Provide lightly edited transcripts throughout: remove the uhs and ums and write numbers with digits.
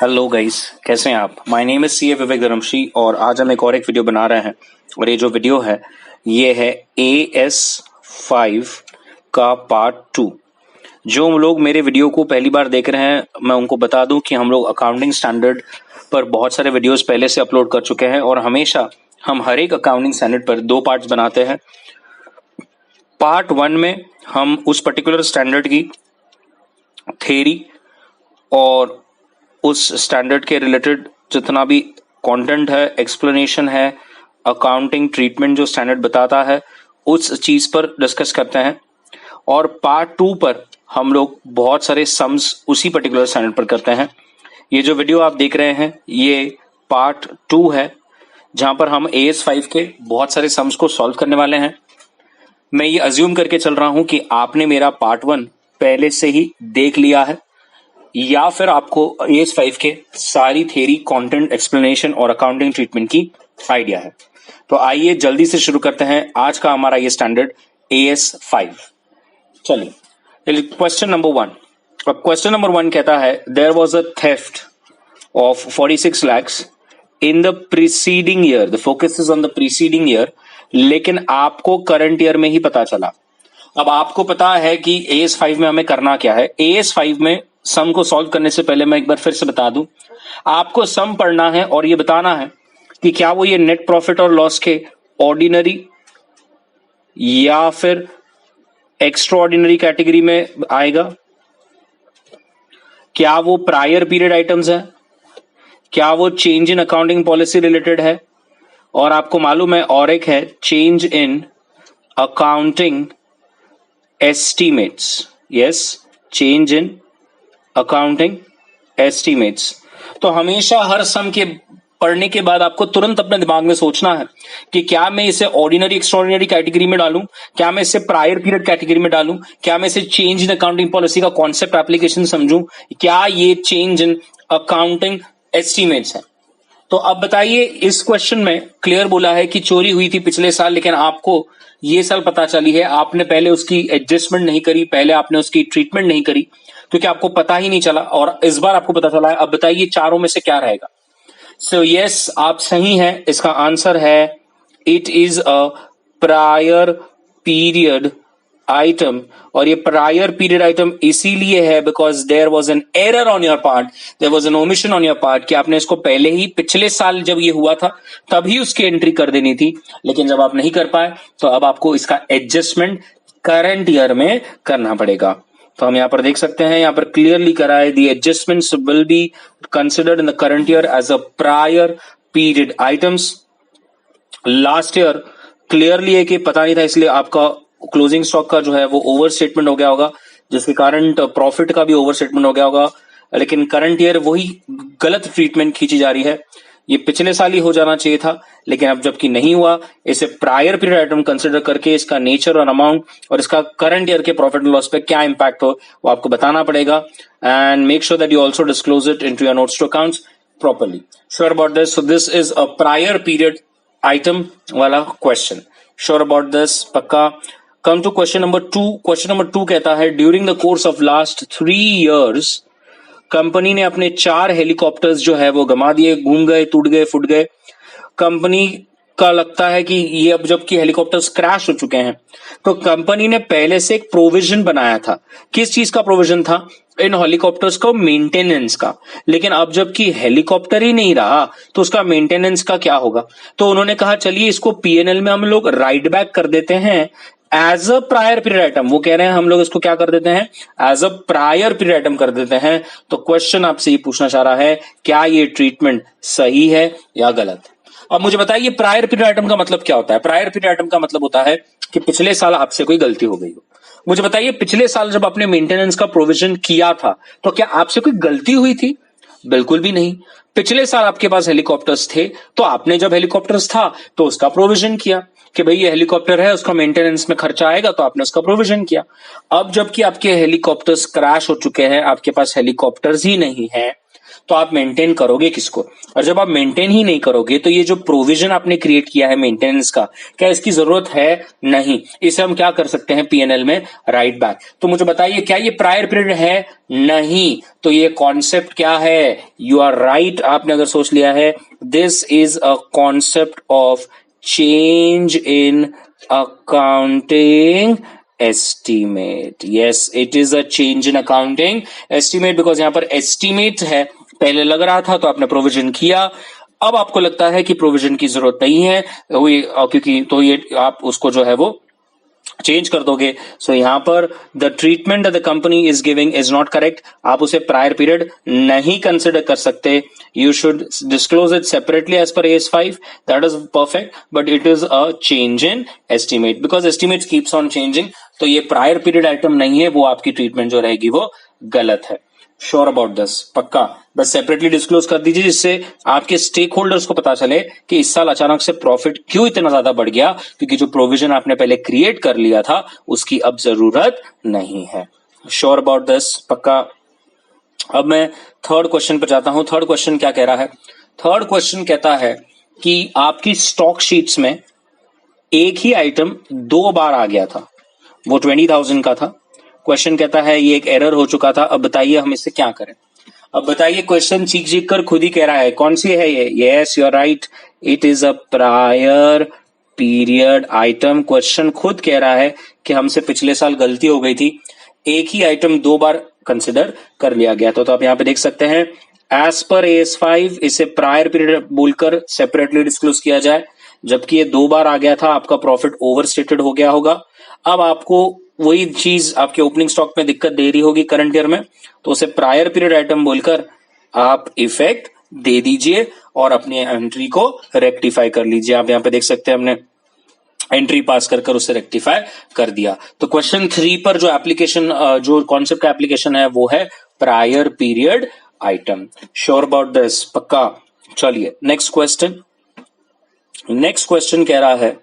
Hello guys, कैसे हैं आप। माय नेम इज सी ए विवेक धर्मशी और आज हम एक और वीडियो बना रहे हैं। और ये जो वीडियो है ये है AS5 का पार्ट 2। जो लोग मेरे वीडियो को पहली बार देख रहे हैं मैं उनको बता दूं कि हम लोग अकाउंटिंग स्टैंडर्ड पर बहुत सारे वीडियोस पहले से अपलोड कर चुके हैं और हमेशा हम हर एक अकाउंटिंग स्टैंडर्ड पर 2 पार्ट्स बनाते हैं। पार्ट 1 में हम उस पर्टिकुलर स्टैंडर्ड की थ्योरी और उस स्टैंडर्ड के रिलेटेड जितना भी कंटेंट है, एक्सप्लेनेशन है, अकाउंटिंग ट्रीटमेंट जो स्टैंडर्ड बताता है उस चीज पर डिस्कस करते हैं। और पार्ट 2 पर हम लोग बहुत सारे सम्स उसी पर्टिकुलर स्टैंडर्ड पर करते हैं। ये जो वीडियो आप देख रहे हैं ये पार्ट 2 है जहां पर हम AS5 के बहुत सारे सम्स को सॉल्व करने वाले हैं। मैं ये अज्यूम करके चल रहा हूं कि आपने मेरा पार्ट 1 पहले से ही देख लिया है या फिर आपको AS5 के सारी थ्योरी, कंटेंट, एक्सप्लेनेशन और अकाउंटिंग ट्रीटमेंट की आइडिया है। तो आइए जल्दी से शुरू करते हैं आज का हमारा ये स्टैंडर्ड AS5। चलिए क्वेश्चन नंबर 1। अब क्वेश्चन नंबर 1 कहता है there was a theft of 46 lakhs in the preceding year. The focus is on the preceding year, लेकिन आपको करंट ईयर में ही पता चला। अब आपको पता है कि AS5 में हमें करना क्या है। AS5 में सम को सॉल्व करने से पहले मैं एक बार फिर से बता दूं, आपको सम पढ़ना है और ये बताना है कि क्या वो ये नेट प्रॉफिट और लॉस के ऑर्डिनरी या फिर एक्स्ट्रा ऑर्डिनरी कैटेगरी में आएगा, क्या वो प्रायर पीरियड आइटम्स है, क्या वो change in accounting policy related है, और आपको मालूम है और एक है change in accounting estimates. Yes, change in accounting estimates. तो हमेशा हर सम के पढ़ने के बाद आपको तुरंत अपने दिमाग में सोचना है कि क्या मैं इसे ऑर्डिनरी एक्स्ट्राऑर्डिनरी कैटेगरी में डालूं, क्या मैं इसे प्रायर पीरियड कैटेगरी में डालूं, क्या मैं इसे चेंज इन अकाउंटिंग पॉलिसी का कॉन्सेप्ट एप्लीकेशन समझूं, क्या ये चेंज इन अकाउंटिंग एस्टिमेट्स है। तो अब बताइए, इस क्वेश्चन में क्लियर बोला है कि चोरी हुई थी पिछले साल, लेकिन आपको ये साल पता चली है, आपने पहले उसकी एडजस्टमेंट नहीं करी, पहले आपने उसकी ट्रीटमेंट नहीं करी क्योंकि आपको पता ही नहीं चला और इस बार आपको पता चला है। अब बताइए चारों में से क्या रहेगा। सो यस, आप सही हैं। इसका आंसर है it is a prior period item. और ये प्रायर पीरियड आइटम इसीलिए है because there was an error on your part, there was an omission on your part कि आपने इसको पहले ही पिछले साल जब ये हुआ था तभी उसकी एंट्री कर देनी थी, लेकिन जब आप नहीं कर पाए तो अब आपको इसका एडजस्टमेंट करंट ईयर में करना पड़ेगा। तो हम यहां पर देख सकते हैं, यहां पर क्लियरली करा है the adjustments will be considered in the current year as a prior period items. Last year clearly है कि पता नहीं था, इसलिए आपका क्लोजिंग स्टॉक का जो है वो ओवर स्टेटमेंट हो गया होगा, जिसके कारण प्रॉफिट का भी ओवर स्टेटमेंट हो गया होगा। लेकिन करंट ईयर वही गलत ट्रीटमेंट खींची जा रही है। ये पिछले साल ही हो जाना चाहिए था, लेकिन अब जबकि नहीं हुआ, इसे प्रायर पीरियड आइटम कंसिडर करके इसका नेचर और अमाउंट और इसका करंट ईयर के प्रॉफिट एंड लॉस पे क्या इंपैक्ट हो वो आपको बताना पड़ेगा। And make sure that you also disclose it into your notes to accounts properly. Sure about this. So this is a prior period item वाला क्वेश्चन। श्योर अबाउट दिस, पक्का। Come to question number 2। Question number 2 कहता है during the course of last 3 years company ने अपने 4 helicopters जो है वो गंवा दिए, घूम गए, टूट गए, फूट गए। कंपनी का लगता है कि ये अब जबकि हेलीकॉप्टर्स क्रैश हो चुके हैं तो कंपनी ने पहले से एक प्रोविजन बनाया था। किस चीज का प्रोविजन था? इन हेलीकॉप्टर्स को मेंटेनेंस का। लेकिन अब जबकि हेलीकॉप्टर ही नहीं रहा तो उसका मेंटेनेंस का क्या होगा? तो उन्होंने कहा चलिए इसको P&L में हम लोग राइट बैक कर देते हैं as a prior period item. वो कह रहे हैं हम लोग इसको क्या कर देते हैं, as a prior period item कर देते हैं। तो क्वेश्चन आपसे ये पूछना चाह रहा है क्या ये ट्रीटमेंट सही है या गलत। अब मुझे बताइए प्रायर पीरियड आइटम का मतलब क्या होता है। प्रायर पीरियड आइटम का मतलब होता है कि पिछले साल आपसे कोई गलती हो गई हो। मुझे बताइए पिछले साल जब आपने मेंटेनेंस का प्रोविजन किया था तो क्या आपसे कोई गलती हुई थी? बिल्कुल भी नहीं। पिछले साल आपके पास हेलीकॉप्टर्स थे तो आपने जब हेलीकॉप्टर्स था तो उसका प्रोविजन किया कि भाई ये हेलीकॉप्टर है, उसका मेंटेनेंस में खर्चा आएगा, तो आपने उसका प्रोविजन किया। अब जबकि आपके हेलीकॉप्टर्स क्रैश हो चुके हैं, आपके पास हेलीकॉप्टर्स ही नहीं है, तो आप मेंटेन करोगे किसको? और जब आप मेंटेन ही नहीं करोगे तो ये जो प्रोविजन आपने क्रिएट किया है मेंटेनेंस का, क्या इसकी जरूरत है? नहीं। इसे हम क्या कर सकते हैं पीएनएल में? Right back. तो मुझे बताइए क्या ये प्रायर पीरियड है? नहीं। तो ये कॉन्सेप्ट क्या है? यू आर राइट, आपने अगर सोच लिया है, this is a concept of change in accounting estimate. Yes, it is a change in accounting estimate because यहां पर estimate है, पहले लग रहा था तो आपने प्रोविजन किया, अब आपको लगता है कि प्रोविजन की जरूरत नहीं है क्योंकि तो ये आप उसको जो है वो चेंज कर दोगे। सो यहां पर the treatment the company is giving is not correct, आप उसे प्रायर पीरियड नहीं कंसिडर कर सकते। You should disclose it separately as per AS5, that is perfect, but it is a change in estimate because estimate keeps on changing. तो ये prior period item नहीं है, वो आपकी ट्रीटमेंट जो रहेगी वो गलत है। Sure about this? पक्का? बस सेपरेटली डिस्क्लोज कर दीजिए जिससे आपके स्टेक होल्डर्स को पता चले कि इस साल अचानक से प्रॉफिट क्यों इतना ज्यादा बढ़ गया, क्योंकि जो प्रोविजन आपने पहले क्रिएट कर लिया था उसकी अब जरूरत नहीं है। Sure about this? पक्का? अब मैं थर्ड क्वेश्चन पर जाता हूं। थर्ड क्वेश्चन क्या कह रहा है? थर्ड क्वेश्चन कहता है कि आपकी स्टॉक शीट्स में एक ही आइटम 2 बार आ गया था, वो 20,000 का था। क्वेश्चन कहता है ये एक एरर हो चुका था, अब बताइए हम इससे क्या करें? अब बताइए, क्वेश्चन चीख चीख कर खुद ही कह रहा है। कौन सी है ये? Yes, you are right, it is a prior period item. Question खुद कह रहा है कि हमसे पिछले साल गलती हो गई थी, एक ही आइटम 2 बार कंसिडर कर लिया गया। तो आप यहां पे देख सकते हैं एज पर AS5 इसे प्रायर पीरियड बोलकर सेपरेटली डिस्क्लोज किया जाए, जबकि ये 2 बार आ गया था, आपका प्रॉफिट ओवर स्टेटेड हो गया होगा। अब आपको वही चीज आपके ओपनिंग स्टॉक में दिक्कत दे रही होगी करंट ईयर में, तो उसे प्रायर पीरियड आइटम बोलकर आप इफेक्ट दे दीजिए और अपनी एंट्री को रेक्टिफाई कर लीजिए। आप यहां पे देख सकते हैं हमने एंट्री पास कर उसे रेक्टिफाई कर दिया। तो क्वेश्चन 3 पर जो एप्लीकेशन, जो कॉन्सेप्ट का एप्लीकेशन है वो है prior period item. Sure about this? पक्का? चलिए नेक्स्ट क्वेश्चन। नेक्स्ट क्वेश्चन कह रहा है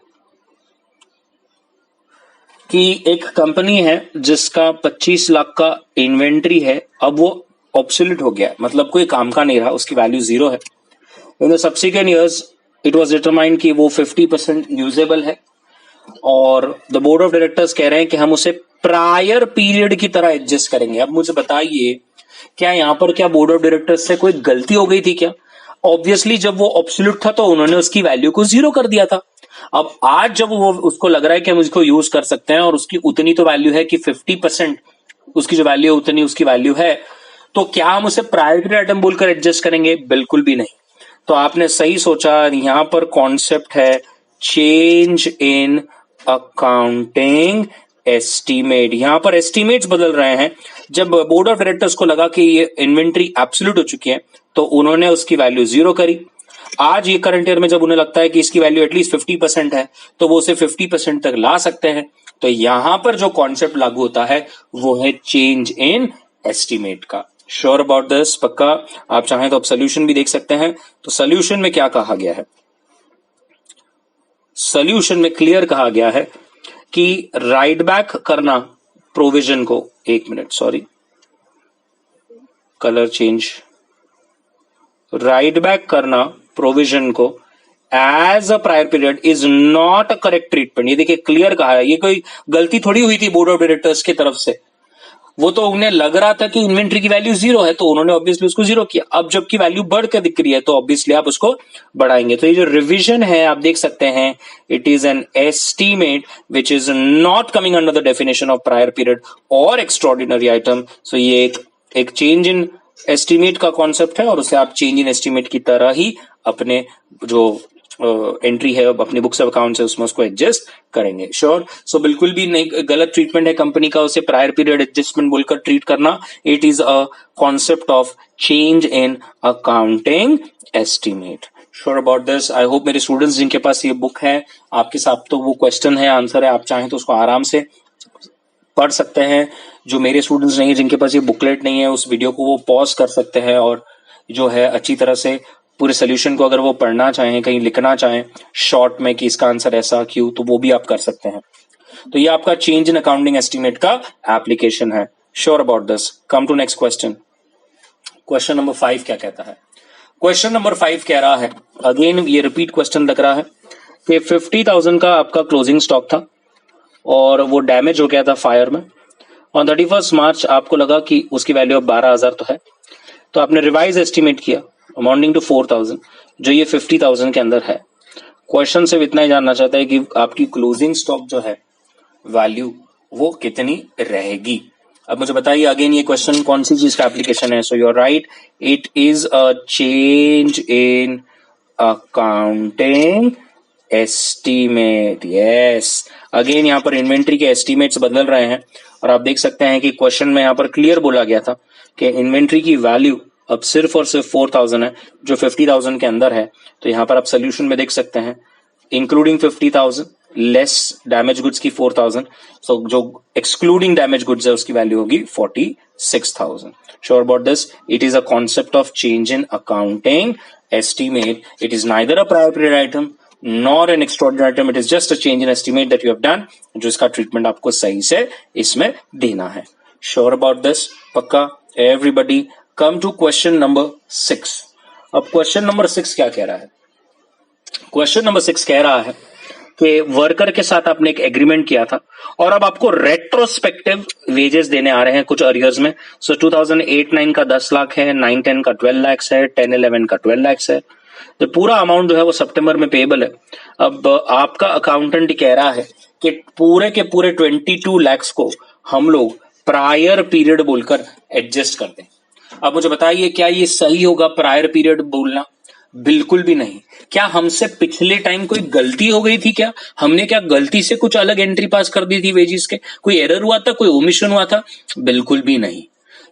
कि एक कंपनी है जिसका 25 लाख का इन्वेंट्री है, अब वो ऑब्सोल्यूट हो गया, मतलब कोई काम का नहीं रहा, उसकी वैल्यू 0 है। In the subsequent years it was determined कि वो 50% यूजेबल है और द बोर्ड ऑफ डायरेक्टर्स कह रहे हैं कि हम उसे प्रायर पीरियड की तरह एडजस्ट करेंगे। अब मुझे बताइए क्या यहां पर क्या बोर्ड ऑफ डायरेक्टर्स से कोई गलती हो गई थी क्या? ऑब्वियसली जब वो ऑब्सोल्यूट था तो उन्होंने उसकी वैल्यू को 0 कर दिया था। अब आज जब वो उसको लग रहा है कि हम इसको यूज कर सकते हैं और उसकी उतनी तो वैल्यू है कि 50% उसकी जो वैल्यू है उतनी उसकी वैल्यू है, तो क्या हम उसे प्रायर पीरियड आइटम बोलकर एडजस्ट करेंगे? बिल्कुल भी नहीं। तो आपने सही सोचा, यहां पर कॉन्सेप्ट है चेंज इन अकाउंटिंग एस्टीमेट। यहां पर एस्टीमेट्स बदल रहे हैं। जब बोर्ड ऑफ डायरेक्टर्स को लगा कि ये इन्वेंट्री एब्सोल्यूट हो चुकी है तो उन्होंने उसकी वैल्यू 0 करी। आज ये करंट ईयर में जब उन्हें लगता है कि इसकी वैल्यू एटलीस्ट 50% है तो वो उसे 50% तक ला सकते हैं। तो यहां पर जो कॉन्सेप्ट लागू होता है वो है चेंज इन एस्टीमेट का। Sure about this? पक्का? आप चाहें तो आप सोल्यूशन भी देख सकते हैं। तो सोल्यूशन में क्या कहा गया है? सोल्यूशन में क्लियर कहा गया है कि राइट बैक करना प्रोविजन को, 1 minute sorry, colour change, write back करना प्रोविजन को as a prior period is not a correct treatment. ये देखिए क्लियर कहा है, ये कोई गलती थोड़ी हुई थी बोर्ड ऑफ डायरेक्टर्स की तरफ से। वो तो उन्हें लग रहा था कि इन्वेंट्री की वैल्यू 0 है तो उन्होंने ऑब्वियसली उसको 0 किया। अब जबकि वैल्यू बढ़ के दिख रही है तो ऑब्वियसली आप उसको बढ़ाएंगे। तो ये जो रिविजन है आप देख सकते हैं, it is N estimate which is not coming under the definition of prior period और एक्स्ट्राऑर्डिनरी आइटम। सो ये एक चेंज इन एस्टीमेट का कॉन्सेप्ट है और उसे आप चेंज इन एस्टीमेट की तरह ही अपने जो एंट्री है अपनी बुक्स ऑफ अकाउंट है उसमें उसको एडजस्ट करेंगे। श्योर? सो बिल्कुल भी नहीं गलत ट्रीटमेंट है कंपनी का उसे प्रायर पीरियड एडजस्टमेंट बोलकर ट्रीट करना। It is a concept of change in accounting estimate. Sure about this? I hope मेरे स्टूडेंट्स जिनके पास ये बुक है आपके साथ तो वो क्वेश्चन है, आंसर है, आप चाहें तो उसको आराम से पढ़ सकते हैं। जो मेरे स्टूडेंट्स नहीं है जिनके पास ये बुकलेट नहीं है उस वीडियो को वो पॉज कर सकते हैं और जो है अच्छी तरह से पूरे सोल्यूशन को अगर वो पढ़ना चाहें, कहीं लिखना चाहें शॉर्ट में कि इसका आंसर ऐसा क्यों, तो वो भी आप कर सकते हैं। तो ये आपका चेंज इन अकाउंटिंग एस्टीमेट का एप्लीकेशन है। Sure about this? Come to next question. Question number 5 क्या कहता है? क्वेश्चन नंबर 5 कह रहा है, अगेन ये रिपीट क्वेश्चन लग रहा है कि 50,000 का आपका क्लोजिंग स्टॉक था और वो डैमेज हो गया था फायर में। ऑन 31 मार्च आपको लगा कि उसकी वैल्यू अब 12,000 तो है, तो आपने रिवाइज एस्टिमेट किया अमाउंटिंग टू 4,000, जो ये 50,000 के अंदर है। क्वेश्चन से इतना ही जानना चाहता है कि आपकी क्लोजिंग स्टॉक जो है वैल्यू वो कितनी रहेगी। अब मुझे बताइए अगेन ये क्वेश्चन कौन सी चीज का एप्लीकेशन है? So you are right, it is a change in accounting estimate. Yes, again यहाँ पर इन्वेंट्री के एस्टीमेट्स बदल रहे हैं और आप देख सकते हैं कि क्वेश्चन में यहाँ पर क्लियर बोला गया था कि इन्वेंट्री की वैल्यू अब सिर्फ और सिर्फ 4,000 है, जो 50,000 के अंदर है। तो यहाँ पर आप सोल्यूशन में देख सकते हैं, इंक्लूडिंग 50,000 लेस डैमेज गुड्स की 4,000, सो जो एक्सक्लूडिंग डैमेज गुड्स है उसकी वैल्यू होगी 46,000। Sure about this? It is a concept of change in accounting estimate. It is neither a prior period item nor an extraordinary item. It is just a change in estimate that you have done, जो इसका treatment आपको सही से इसमें देना है। Sure about this? पक्का? Everybody come to question number 6. अब क्वेश्चन नंबर 6 क्या कह रहा है? क्वेश्चन नंबर 6 कह रहा है कि वर्कर के साथ आपने एक एग्रीमेंट किया था और अब आपको रेट्रोस्पेक्टिव वेजेस देने आ रहे हैं कुछ अरियर्स में। सो 2008-9 का 10 लाख है, 9-10 का 12 लाख है, 10-11 का 12 लाख है। तो पूरा अमाउंट जो है वो सितंबर में पेएबल है। अब आपका अकाउंटेंट कह रहा है कि पूरे के पूरे 22 लाख को हम लोग प्रायर पीरियड बोलकर एडजस्ट कर दें। अब मुझे बताइए क्या ये सही होगा प्रायर पीरियड बोलना? बिल्कुल भी नहीं। क्या हमसे पिछले टाइम कोई गलती हो गई थी? क्या हमने क्या गलती से कुछ अलग एंट्री पास कर दी थी वेजिस के? कोई एरर हुआ था, कोई ओमिशन हुआ था? बिल्कुल भी नहीं।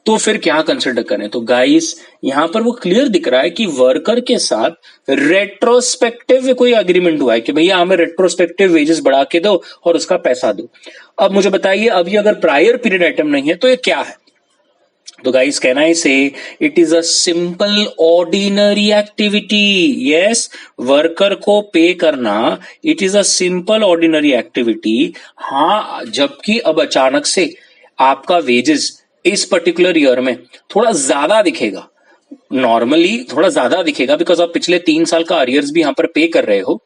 तो फिर क्या कंसिडर करें? तो गाइस यहां पर वो क्लियर दिख रहा है कि वर्कर के साथ रेट्रोस्पेक्टिव कोई अग्रीमेंट हुआ है कि भैया हमें रेट्रोस्पेक्टिव वेजेस बढ़ा के दो और उसका पैसा दो। अब मुझे बताइए अभी अगर प्रायर पीरियड आइटम नहीं है तो ये क्या है? तो गाइस कैन आई से it is a simple ordinary activity. Yes, worker को पे करना it is a simple ordinary activity. हाँ, जबकि अब अचानक से आपका वेजेस इस पर्टिकुलर ईयर में थोड़ा ज्यादा दिखेगा, नॉर्मली थोड़ा ज्यादा दिखेगा बिकॉज आप पिछले 3 साल का अरियर्स भी यहां पर पे कर रहे हो।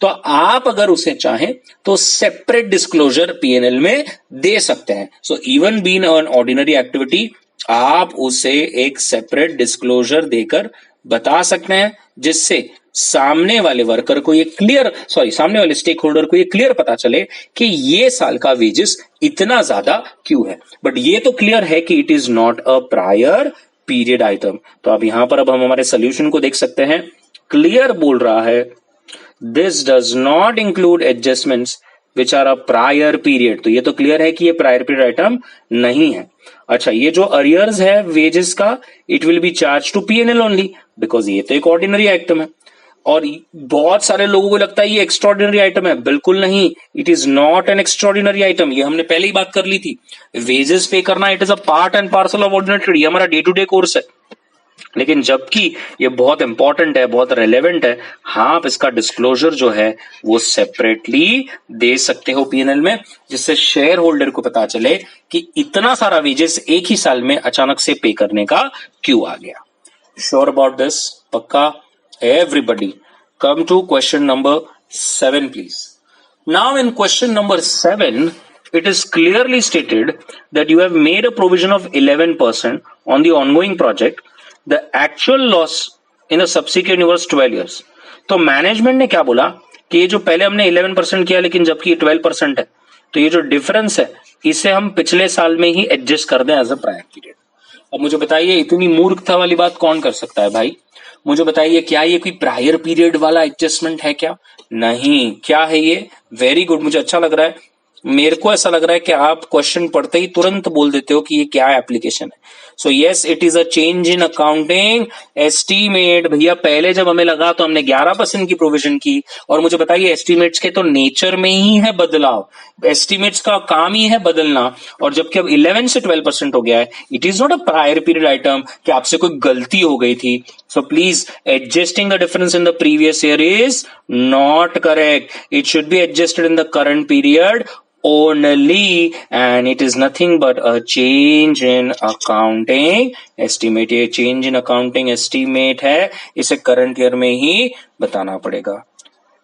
तो आप अगर उसे चाहें तो सेपरेट डिस्क्लोजर पीएनएल में दे सकते हैं। So even being an ordinary activity आप उसे एक सेपरेट डिस्क्लोजर देकर बता सकते हैं, जिससे सामने वाले वर्कर को ये क्लियर सामने वाले स्टेक होल्डर को ये क्लियर पता चले कि ये साल का वेजेस इतना ज्यादा क्यों है। बट ये तो क्लियर है कि it is not a prior period item. तो अब यहां पर अब हम हमारे सोल्यूशन को देख सकते हैं, क्लियर बोल रहा है this does not include adjustments which are a prior period. तो ये तो क्लियर है कि ये प्रायर पीरियड आइटम नहीं है। अच्छा, ये जो अरियर्स है वेजेस का it will be charge to PNL only because ये तो एक ऑर्डिनरी आइटम है। और बहुत सारे लोगों को लगता है ये एक्स्ट्राऑर्डिनरी आइटम है। बिल्कुल नहीं, it is not N extraordinary item. ये हमने पहले ही बात कर ली थी। वेजेस पे करना it is a part and parcel of ordinary trade. ये हमारा डे टू डे कोर्स है। लेकिन जबकि ये बहुत इंपॉर्टेंट है, बहुत रेलेवेंट है, हाँ आप इसका डिस्क्लोजर जो है वो सेपरेटली दे सकते हो पीएनएल में, जिससे शेयर होल्डर को पता चले कि इतना सारा वेजेस एक ही साल में अचानक से पे करने का क्यों आ गया। Sure about this? पक्का? Everybody come to question number 7 please. Now in question number 7 it is clearly stated that you have made a provision of 11% on the ongoing project. The actual loss in the subsequent year was 12 years. तो management ने क्या बोला कि ये जो पहले हमने 11% किया लेकिन जबकि 12% है, तो ये जो डिफरेंस है इसे हम पिछले साल में ही एडजस्ट कर दें एज अ प्रायर पीरियड। अब मुझे बताइए इतनी मूर्खता वाली बात कौन कर सकता है भाई? मुझे बताइए क्या ये कोई प्रायर पीरियड वाला एडजस्टमेंट है क्या? नहीं। क्या है ये? वेरी गुड, मुझे अच्छा लग रहा है। मेरे को ऐसा लग रहा है कि आप क्वेश्चन पढ़ते ही तुरंत बोल देते हो कि ये क्या एप्लीकेशन है। So yes, it is a change in accounting estimate. भैया पहले जब हमें लगा तो हमने 11% की प्रोविजन की। और मुझे बताइए एस्टीमेट्स के तो नेचर में ही है बदलाव, एस्टीमेट्स का काम ही है बदलना। और जबकि अब 11 से 12% हो गया है, it is not a prior period item कि आपसे कोई गलती हो गई थी। So please adjusting the difference in the previous year is not correct. It should be adjusted in the current period only, and it is nothing but a change in accounting estimate. ये change in accounting estimate है, इसे current year में ही बताना पड़ेगा.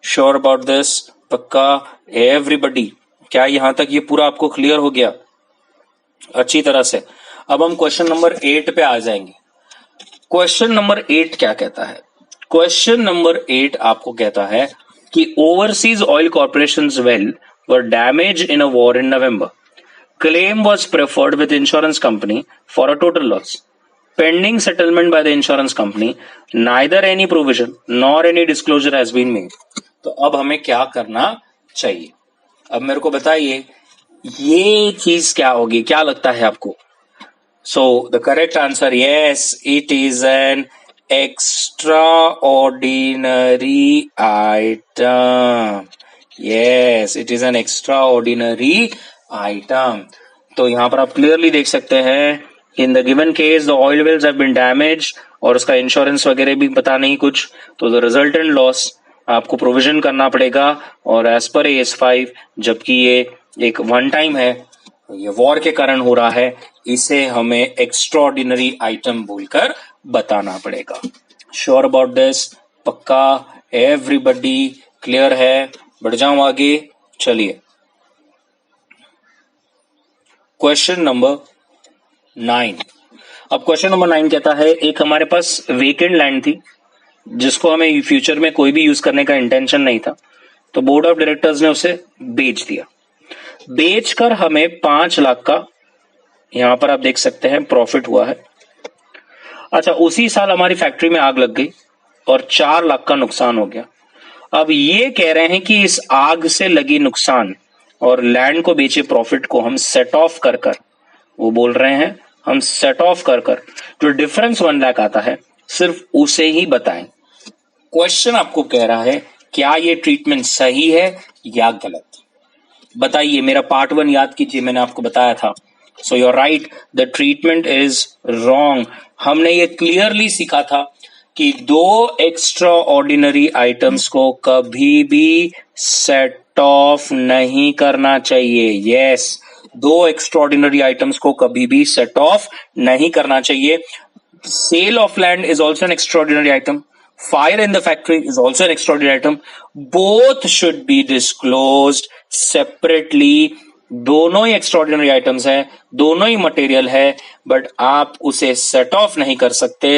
Sure about this? पक्का everybody? क्या यहां तक ये पूरा आपको क्लियर हो गया अच्छी तरह से? अब हम क्वेश्चन नंबर 8 पे आ जाएंगे. क्वेश्चन नंबर 8 क्या कहता है? क्वेश्चन नंबर 8 आपको कहता है कि overseas oil corporations well were damage in a war in November. Claim was preferred with insurance company for a total loss. Pending settlement by the insurance company, neither any provision nor any disclosure has been made. तो अब हमें क्या करना चाहिए? अब मेरे को बताइए ये चीज क्या होगी, क्या लगता है आपको? So the correct answer, yes, it is an extraordinary item. Yes, it is an extraordinary item. तो यहां पर आप क्लियरली देख सकते हैं, in the given case the oil wells have been damaged और उसका इंश्योरेंस वगैरह भी पता नहीं कुछ, तो the resultant loss आपको प्रोविजन करना पड़ेगा. और एज पर AS5 जबकि ये एक वन टाइम है, ये वॉर के कारण हो रहा है, इसे हमें एक्स्ट्राऑर्डिनरी आइटम बोलकर बताना पड़ेगा. Sure about this? पक्का एवरीबॉडी क्लियर है? बढ़ जाऊं आगे, चलिए. Question number 9. अब क्वेश्चन नंबर 9 कहता है, एक हमारे पास वेकेंट लैंड थी जिसको हमें फ्यूचर में कोई भी यूज करने का इंटेंशन नहीं था, तो बोर्ड ऑफ डायरेक्टर्स ने उसे बेच दिया. बेचकर हमें 5 लाख का, यहां पर आप देख सकते हैं, प्रॉफिट हुआ है. अच्छा, उसी साल हमारी फैक्ट्री में आग लग गई और 4 लाख का नुकसान हो गया. अब ये कह रहे हैं कि इस आग से लगी नुकसान और लैंड को बेचे प्रॉफिट को हम सेट ऑफ कर कर, वो बोल रहे हैं हम सेट ऑफ कर कर जो डिफरेंस 1 लाख आता है सिर्फ उसे ही बताएं. क्वेश्चन आपको कह रहा है क्या ये ट्रीटमेंट सही है या गलत? बताइए. मेरा पार्ट 1 याद कीजिए, मैंने आपको बताया था. So you are right, the treatment is wrong. हमने ये क्लियरली सीखा था कि 2 एक्स्ट्रा ऑर्डिनरी आइटम्स को कभी भी सेट ऑफ नहीं करना चाहिए. यस, 2 एक्स्ट्रा ऑर्डिनरी आइटम्स को कभी भी सेट ऑफ नहीं करना चाहिए. Sale of land is also an extraordinary item. Fire in the factory is also an extraordinary item. Both should be disclosed separately. दोनों ही extraordinary items हैं, दोनों ही material है, but आप उसे set off नहीं कर सकते.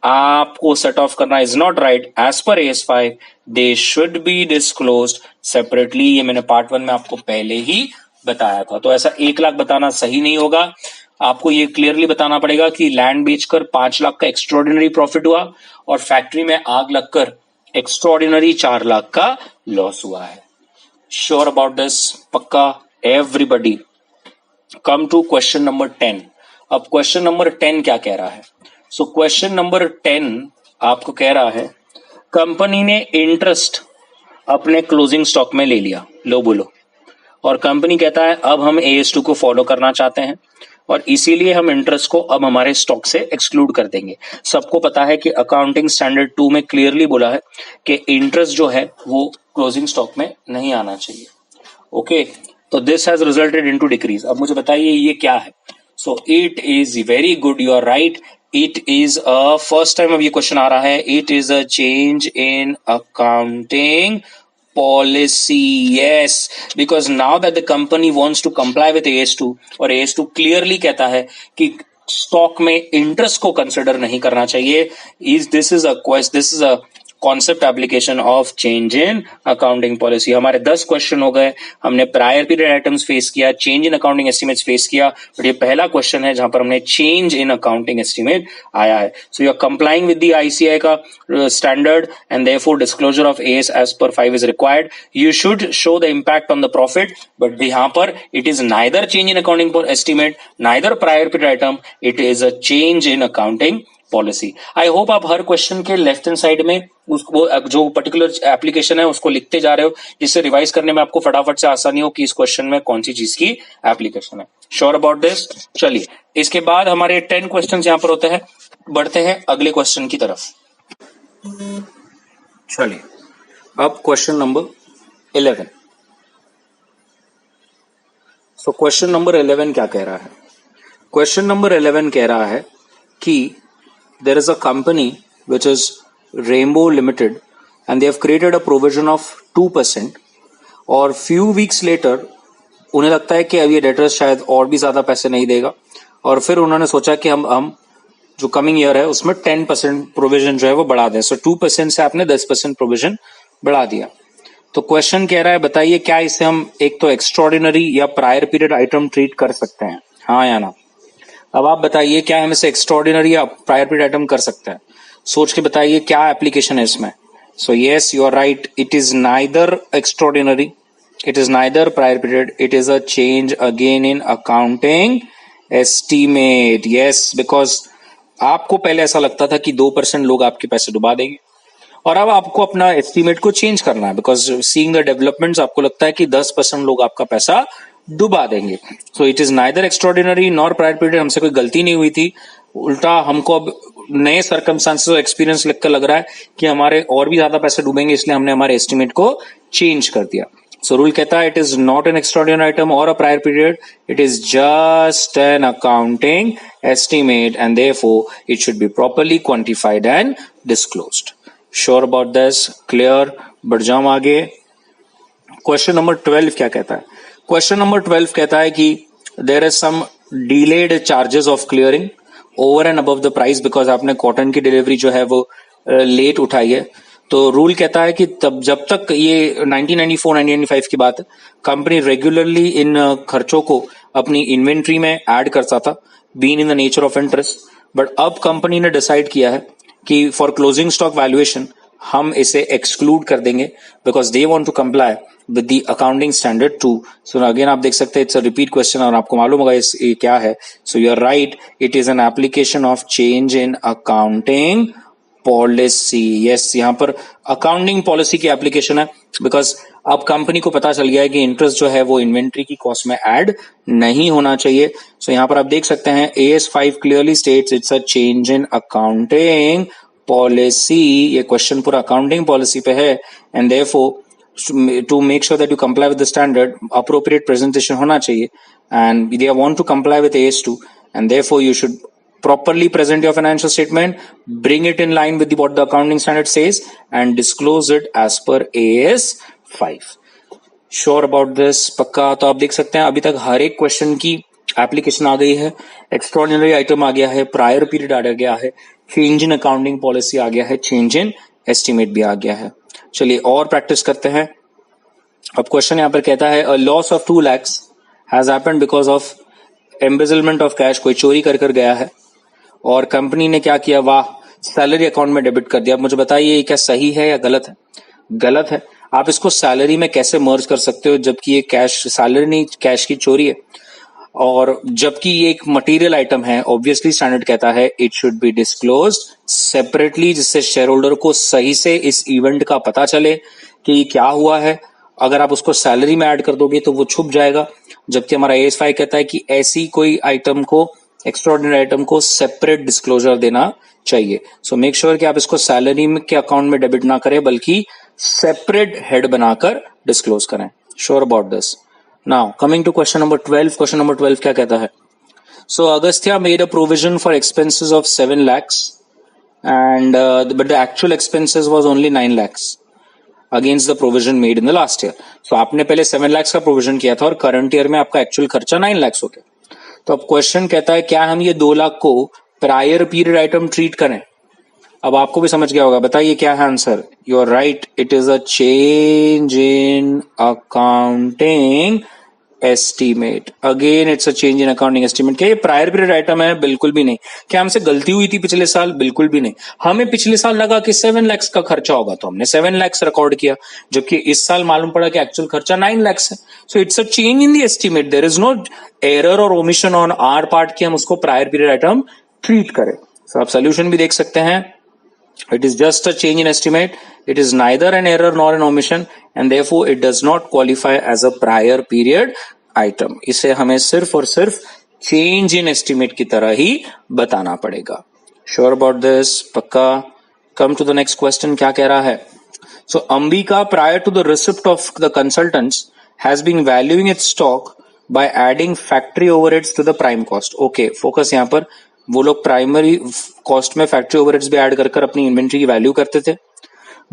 आपको set off करना is not right. As per AS5, they should be disclosed separately. ये मैंने part 1 में आपको पहले ही बताया था. तो ऐसा 1 लाख बताना सही नहीं होगा. आपको ये क्लियरली बताना पड़ेगा कि लैंड बेचकर 5 लाख का एक्स्ट्राऑर्डिनरी प्रॉफिट हुआ और फैक्ट्री में आग लगकर एक्स्ट्राऑर्डिनरी 4 लाख का लॉस हुआ है. Sure about this? पक्का everybody? Come to question number 10. अब क्वेश्चन नंबर 10 क्या कह रहा है? सो क्वेश्चन नंबर 10 आपको कह रहा है कंपनी ने इंटरेस्ट अपने क्लोजिंग स्टॉक में ले लिया. लो बोलो. और कंपनी कहता है अब हम AS2 को फॉलो करना चाहते हैं और इसीलिए हम इंटरेस्ट को अब हमारे स्टॉक से एक्सक्लूड कर देंगे. सबको पता है कि अकाउंटिंग स्टैंडर्ड 2 में क्लियरली बोला है कि इंटरेस्ट जो है वो क्लोजिंग स्टॉक में नहीं आना चाहिए. ओके, तो this has resulted into decrease. अब मुझे बताइए ये क्या है? So it is very good, you are right. It is a first time अब ये क्वेश्चन आ रहा है. It is a change in accounting policy. Yes, because now that the company wants to comply with AS2 और AS2 clearly कहता है कि stock में इंटरेस्ट को कंसिडर नहीं करना चाहिए. This is a concept application of change in accounting policy. हमारे 10 क्वेश्चन हो गए. हमने प्रायर पीरियड आइटम्स फेस किया, change in accounting estimates face किया, बट ये पहला क्वेश्चन है जहां पर हमने चेंज इन अकाउंटिंग एस्टिमेट आया है. So you are complying with the ICAI का standard and therefore disclosure of AS as per 5 is required. You should show the impact on the profit, but यहां पर it is neither change in accounting estimate, neither prior period item, it is a change in accounting policy. I hope आप हर question के left hand side में उसको जो particular application है उसको लिखते जा रहे हो, जिससे रिवाइज करने में आपको फटाफट से आसानी हो कि इस क्वेश्चन में कौन सी चीज की एप्लीकेशन है. Sure about this? चलिए, इसके बाद हमारे 10 क्वेश्चन यहां पर होते हैं. बढ़ते हैं अगले क्वेश्चन की तरफ. चलिए, अब question number 11. So question number 11 क्या कह रहा है? क्वेश्चन नंबर 11 कह रहा है कि there is a company which is Rainbow Limited and they have created a provision of 2% और few weeks later उन्हें लगता है कि अब ये डेटर्स शायद और भी ज्यादा पैसे नहीं देगा और फिर उन्होंने सोचा कि हम जो कमिंग ईयर है उसमें 10% प्रोविजन जो है वो बढ़ा दें। सो 2% से आपने 10% प्रोविजन बढ़ा दिया। तो क्वेश्चन कह रहा है बताइए क्या इसे हम एक तो एक्स्ट्रॉर्डिनरी या प्रायर पीरियड आइटम ट्रीट कर सकते हैं, हाँ या ना? अब आप बताइए क्या हम इसे एक्स्ट्रॉर्डिनरी या प्रायर पीरियड आइटम कर सकते हैं? सोच के बताइए क्या एप्लीकेशन है इसमें। So yes, you are right, it is neither extraordinary, it is neither prior period, it is a change again in accounting estimate. Yes, because आपको पहले ऐसा लगता था कि 2% लोग आपके पैसे डुबा देंगे और अब आपको अपना एस्टीमेट को चेंज करना है बिकॉज सीइंग द डेवलपमेंट्स आपको लगता है कि 10% लोग आपका पैसा डुबा देंगे। सो it is neither extraordinary nor prior period. हमसे कोई गलती नहीं हुई थी, उल्टा हमको अब नए सर्कमस्टांसेस और एक्सपीरियंस लिखकर लग रहा है कि हमारे और भी ज्यादा पैसे डूबेंगे, इसलिए हमने हमारे एस्टीमेट को चेंज कर दिया। सो रूल कहता है it is not an extraordinary item और a prior period, it is just an accounting estimate and therefore it should be properly quantified and disclosed. Sure about this? Clear? बढ़ जाऊं आगे। Question number 12 क्या कहता है? Question number 12 कहता है कि there is some delayed charges of clearing over and above the price because आपने कॉटन की डिलीवरी जो है वो लेट उठाई है। तो रूल कहता है कि तब जब तक ये 1994-1995 की बात है, कंपनी रेगुलरली इन खर्चों को अपनी इन्वेंट्री में ऐड करता था, being in the nature of interest. But अब कंपनी ने डिसाइड किया है कि फॉर क्लोजिंग स्टॉक वैल्यूएशन हम इसे एक्सक्लूड कर देंगे because they want to comply with the accounting standard 2। So again आप देख सकते हैं इट्स अ रिपीट क्वेश्चन और आपको मालूम होगा ये क्या है। So you are right, it is an application of change in accounting policy. Yes, यहाँ पर अकाउंटिंग पॉलिसी की एप्लीकेशन है बिकॉज अब कंपनी को पता चल गया है कि इंटरेस्ट जो है वो इन्वेंट्री की कॉस्ट में ऐड नहीं होना चाहिए। सो यहाँ पर आप देख सकते हैं AS5 clearly states it's a change in accounting policy. ये क्वेश्चन पूरा अकाउंटिंग पॉलिसी पे है and therefore to make sure that you comply with the standard appropriate presentation होना चाहिए and they want to comply with AS2 and therefore you should properly present your financial statement, bring it in line with what the accounting standard says and disclose it as per AS5. Sure about this? पक्का? तो आप देख सकते हैं अभी तक हर एक question की एप्लीकेशन आ गई है, एक्स्ट्रॉर्डिनरी आइटम आ गया है, प्रायर पीरियड आ गया है, चेंज इन अकाउंटिंग पॉलिसी आ गया है, चेंज इन एस्टिमेट भी आ गया है। चलिए और प्रैक्टिस करते हैं। अब क्वेश्चन यहाँ पर कहता है a loss of 2 lakhs has happened because of embezzlement of cash। कोई चोरी कर गया है और कंपनी ने क्या किया, वाह, सैलरी अकाउंट में डेबिट कर दिया। अब मुझे बताइए ये क्या सही है या गलत है? गलत है। आप इसको सैलरी में कैसे मर्ज कर सकते हो जबकि ये कैश, सैलरी नहीं, कैश की चोरी है और जबकि ये एक मटेरियल आइटम है। ऑब्वियसली स्टैंडर्ड कहता है it should be disclosed separately जिससे शेयर होल्डर को सही से इस इवेंट का पता चले कि ये क्या हुआ है। अगर आप उसको सैलरी में ऐड कर दोगे तो वो छुप जाएगा, जबकि हमारा AS5 कहता है कि ऐसी कोई आइटम को, एक्स्ट्राऑर्डिनरी आइटम को सेपरेट डिस्क्लोजर देना चाहिए। सो मेक श्योर कि आप इसको सैलरी के अकाउंट में डेबिट ना करें बल्कि सेपरेट हेड बनाकर डिस्क्लोज करें। Sure about this? Now coming to question number 12। Question number 12 क्या कहता है? So Agastya made a provision for expenses of 7 lakhs and but the actual expenses was only 9 lakhs against the provision made in the last year. So आपने पहले 7 lakhs का provision किया था और current year में आपका एक्चुअल खर्चा 9 lakhs हो गया। तो अब क्वेश्चन कहता है क्या हम ये 2 लाख को प्रायर पीरियड आइटम ट्रीट करें? अब आपको भी समझ गया होगा, बताइए क्या है answer? You are right, it is a change in accounting estimate. Again it's a change in accounting estimate. क्या ये प्रायर पीरियड आइटम है? बिल्कुल भी नहीं। क्या हमसे गलती हुई थी पिछले साल? बिल्कुल भी नहीं। हमें पिछले साल लगा कि 7 lakhs का खर्चा होगा तो हमने 7 lakhs रिकॉर्ड किया, जबकि इस साल मालूम पड़ा कि एक्चुअल खर्चा 9 lakhs है। So it's a change in the estimate, there is no error और ओमिशन ऑन आवर पार्ट कि हम उसको प्रायर पीरियड आइटम ट्रीट करें। सो आप सोल्यूशन भी देख सकते हैं, it is just a change in estimate, it is neither an error nor an omission and therefore it does not qualify as a prior period item। इसे हमें सिर्फ और सिर्फ change in estimate की तरह ही बताना पड़ेगा। Sure about this? पक्का? Come to the next question, क्या कह रहा है? So Ambika prior to the receipt of the consultants has been valuing its stock by adding factory overheads to the prime cost. Okay, focus यहाँ पर, वो लोग primary cost में factory overheads भी ऐड कर अपनी इन्वेंट्री की वैल्यू करते थे,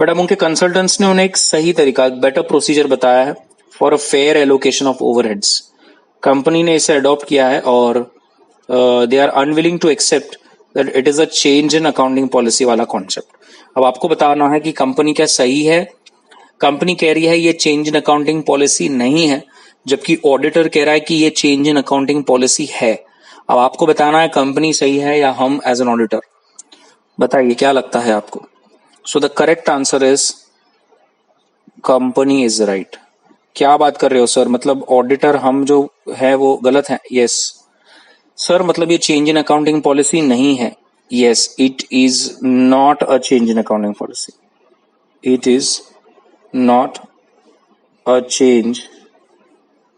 बट अब उनके कंसल्टेंट्स ने उन्हें एक सही तरीका, बेटर प्रोसीजर बताया है for a fair allocation of overheads. Company ने इसे अडॉप्ट किया है और they are unwilling to accept that it is a change in accounting policy वाला कॉन्सेप्ट। अब आपको बताना है कि कंपनी क्या सही है। कंपनी कह रही है ये चेंज इन अकाउंटिंग पॉलिसी नहीं है, जबकि ऑडिटर कह रहा है कि ये चेंज इन अकाउंटिंग पॉलिसी है। अब आपको बताना है कंपनी सही है या हम एज एन ऑडिटर। बताइए क्या लगता है आपको। So the correct answer is company is right. क्या बात कर रहे हो सर, मतलब ऑडिटर हम जो है वो गलत है? यस सर, मतलब ये चेंज इन अकाउंटिंग पॉलिसी नहीं है। Yes, it is not a change in accounting policy, it is not a change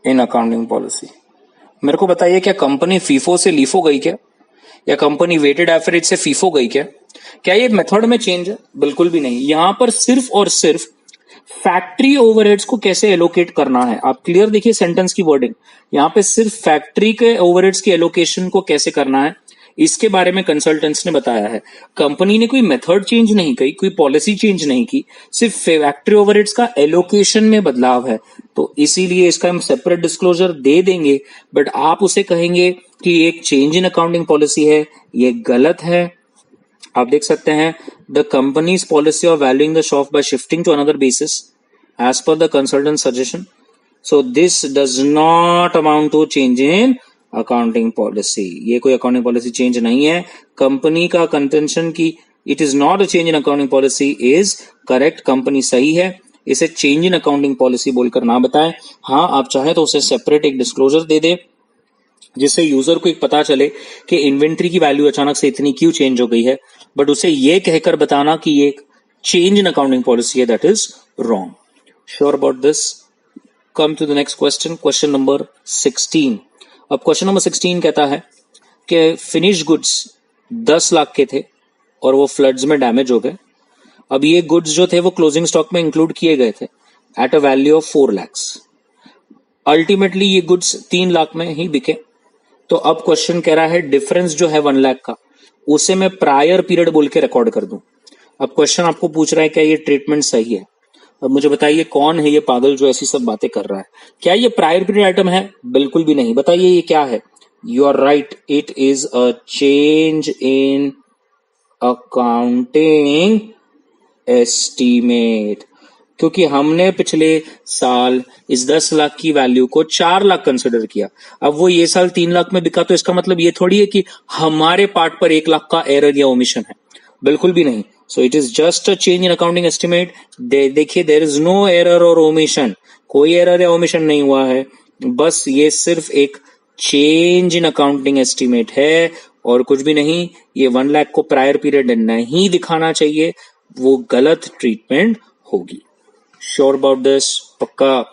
in accounting policy. मेरे को बताइए, क्या कंपनी फीफो से लीफो गई क्या, या कंपनी वेटेड एवरेज से फीफो गई क्या? क्या ये मेथड में चेंज है? बिल्कुल भी नहीं। यहां पर सिर्फ और सिर्फ फैक्ट्री ओवरहेड्स को कैसे एलोकेट करना है, आप क्लियर देखिए सेंटेंस की वर्डिंग। यहां पे सिर्फ फैक्ट्री के ओवरहेड्स की एलोकेशन को कैसे करना है, इसके बारे में कंसल्टेंट्स ने बताया है। कंपनी ने कोई मेथड चेंज नहीं की, कोई पॉलिसी चेंज नहीं की, सिर्फ फैक्ट्री ओवरहेड्स का एलोकेशन में बदलाव है। तो इसीलिए इसका हम सेपरेट डिस्क्लोजर दे देंगे, बट आप उसे कहेंगे कि एक चेंज इन अकाउंटिंग पॉलिसी है, ये गलत है। आप देख सकते हैं, the company's policy of valuing the shop by shifting to another basis as per the consultant suggestion, so this does not amount to change in accounting policy. ये कोई अकाउंटिंग पॉलिसी चेंज नहीं है। कंपनी का contention की it is not a change in accounting policy is correct. Company सही है, इसे change in accounting policy बोलकर ना बताएं। हाँ, आप चाहे तो उसे सेपरेट एक डिस्क्लोजर दे दे, जिससे यूजर को एक पता चले कि इन्वेंट्री की वैल्यू अचानक से इतनी क्यों चेंज हो गई है, बट उसे ये कहकर बताना कि ये चेंज इन अकाउंटिंग पॉलिसी है, that is wrong. Sure about this? Come to the next question, question number 16। अब क्वेश्चन नंबर 16 कहता है कि फिनिश गुड्स 10 लाख के थे और वो फ्लड्स में डैमेज हो गए। अब ये गुड्स जो थे वो क्लोजिंग स्टॉक में इंक्लूड किए गए थे at a value of 4 lakhs। Ultimately ये गुड्स 3 लाख में ही बिके। तो अब क्वेश्चन कह रहा है डिफरेंस जो है 1 लाख का, उसे मैं प्रायर पीरियड बोल के रिकॉर्ड कर दूं। अब क्वेश्चन आपको पूछ रहा है क्या ये ट्रीटमेंट सही है। अब मुझे बताइए कौन है ये पागल जो ऐसी सब बातें कर रहा है। क्या ये प्रायर पीरियड आइटम है? बिल्कुल भी नहीं। बताइए ये क्या है। You are right, it is a change in accounting estimate, क्योंकि हमने पिछले साल इस 10 लाख की वैल्यू को 4 लाख कंसिडर किया। अब वो ये साल 3 लाख में बिका, तो इसका मतलब ये थोड़ी है कि हमारे पार्ट पर 1 लाख का एरर या ओमिशन है। बिल्कुल भी नहीं। सो it is just a change in accounting estimate. देखिए, देयर इज नो एरर और ओमिशन, कोई एरर या ओमिशन नहीं हुआ है, बस ये सिर्फ एक चेंज इन अकाउंटिंग एस्टिमेट है और कुछ भी नहीं। ये 1 लाख को प्रायर पीरियड नहीं दिखाना चाहिए, वो गलत ट्रीटमेंट होगी। Sure about this? पक्का?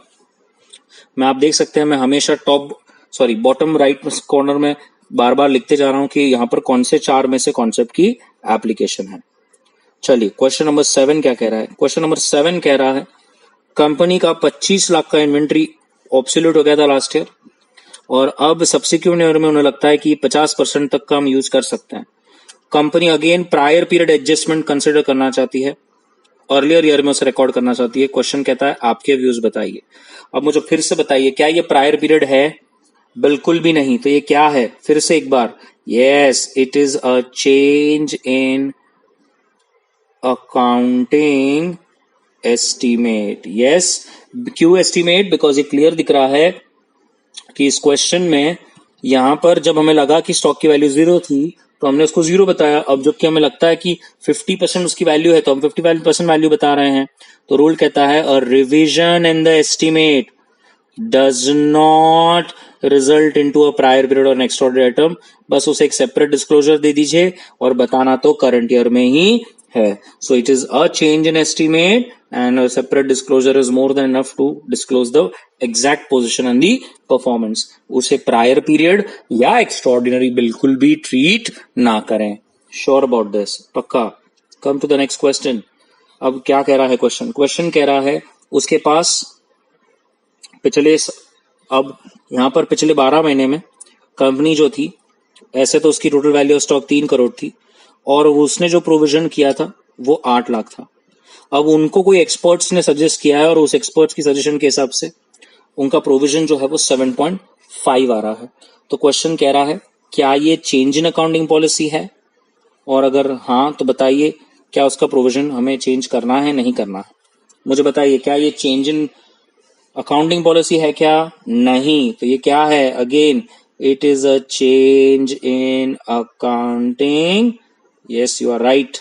मैं आप देख सकते हैं, मैं हमेशा बॉटम राइट कॉर्नर में बार बार लिखते जा रहा हूं कि यहां पर कौन से 4 में से कॉन्सेप्ट की एप्लीकेशन है। चलिए क्वेश्चन नंबर 7 क्या कह रहा है। क्वेश्चन नंबर 7 कह रहा है कंपनी का 25 लाख का इन्वेंट्री ऑब्सोल्यूट हो गया था लास्ट ईयर, और अब सब्सिक्वेंट ईयर में उन्हें लगता है कि 50% तक का हम यूज कर सकते हैं। Company again prior period adjustment consider करना चाहती है, अर्लियर ईयर में उसे रिकॉर्ड करना चाहती है। क्वेश्चन कहता है आपके व्यूज बताइए। अब मुझे फिर से बताइए, क्या ये प्रायर पीरियड है? बिल्कुल भी नहीं। तो ये क्या है? फिर से एक बार, yes, it is a change in accounting estimate. Yes, क्यों एस्टीमेट? बिकॉज ये क्लियर दिख रहा है कि इस क्वेश्चन में यहां पर जब हमें लगा कि स्टॉक की वैल्यू 0 थी तो हमने उसको 0 बताया। अब जबकि हमें लगता है कि 50% उसकी वैल्यू है तो हम 55% वैल्यू बता रहे हैं। तो रूल कहता है a revision in the estimate does not result into a prior period और एक्स्ट्राऑर्डिनरी आइटम। बस उसे एक सेपरेट डिस्क्लोजर दे दीजिए और बताना तो करंट ईयर में ही है। So it is a change in estimate and a separate disclosure is more than enough to disclose the exact position and the performance. उसे प्रायर पीरियड या एक्स्ट्रॉर्डिनरी बिल्कुल भी ट्रीट ना करें। Sure about this? पक्का? Come to the next question. अब क्या कह रहा है क्वेश्चन? क्वेश्चन कह रहा है उसके पास पिछले अब यहाँ पर पिछले 12 महीने में कंपनी जो थी, ऐसे तो उसकी total value of stock 3 crore थी और उसने जो प्रोविजन किया था वो 8 लाख था। अब उनको कोई एक्सपर्ट्स ने सजेस्ट किया है और उस एक्सपर्ट्स की सजेशन के हिसाब से उनका प्रोविजन जो है वो 7.5 आ रहा है। तो क्वेश्चन कह रहा है क्या ये चेंज इन अकाउंटिंग पॉलिसी है, और अगर हाँ तो बताइए क्या उसका प्रोविजन हमें चेंज करना है नहीं करना है। मुझे बताइए क्या ये चेंज इन अकाउंटिंग पॉलिसी है क्या? नहीं। तो ये क्या है? Again it is a change in accounting, yes you are right,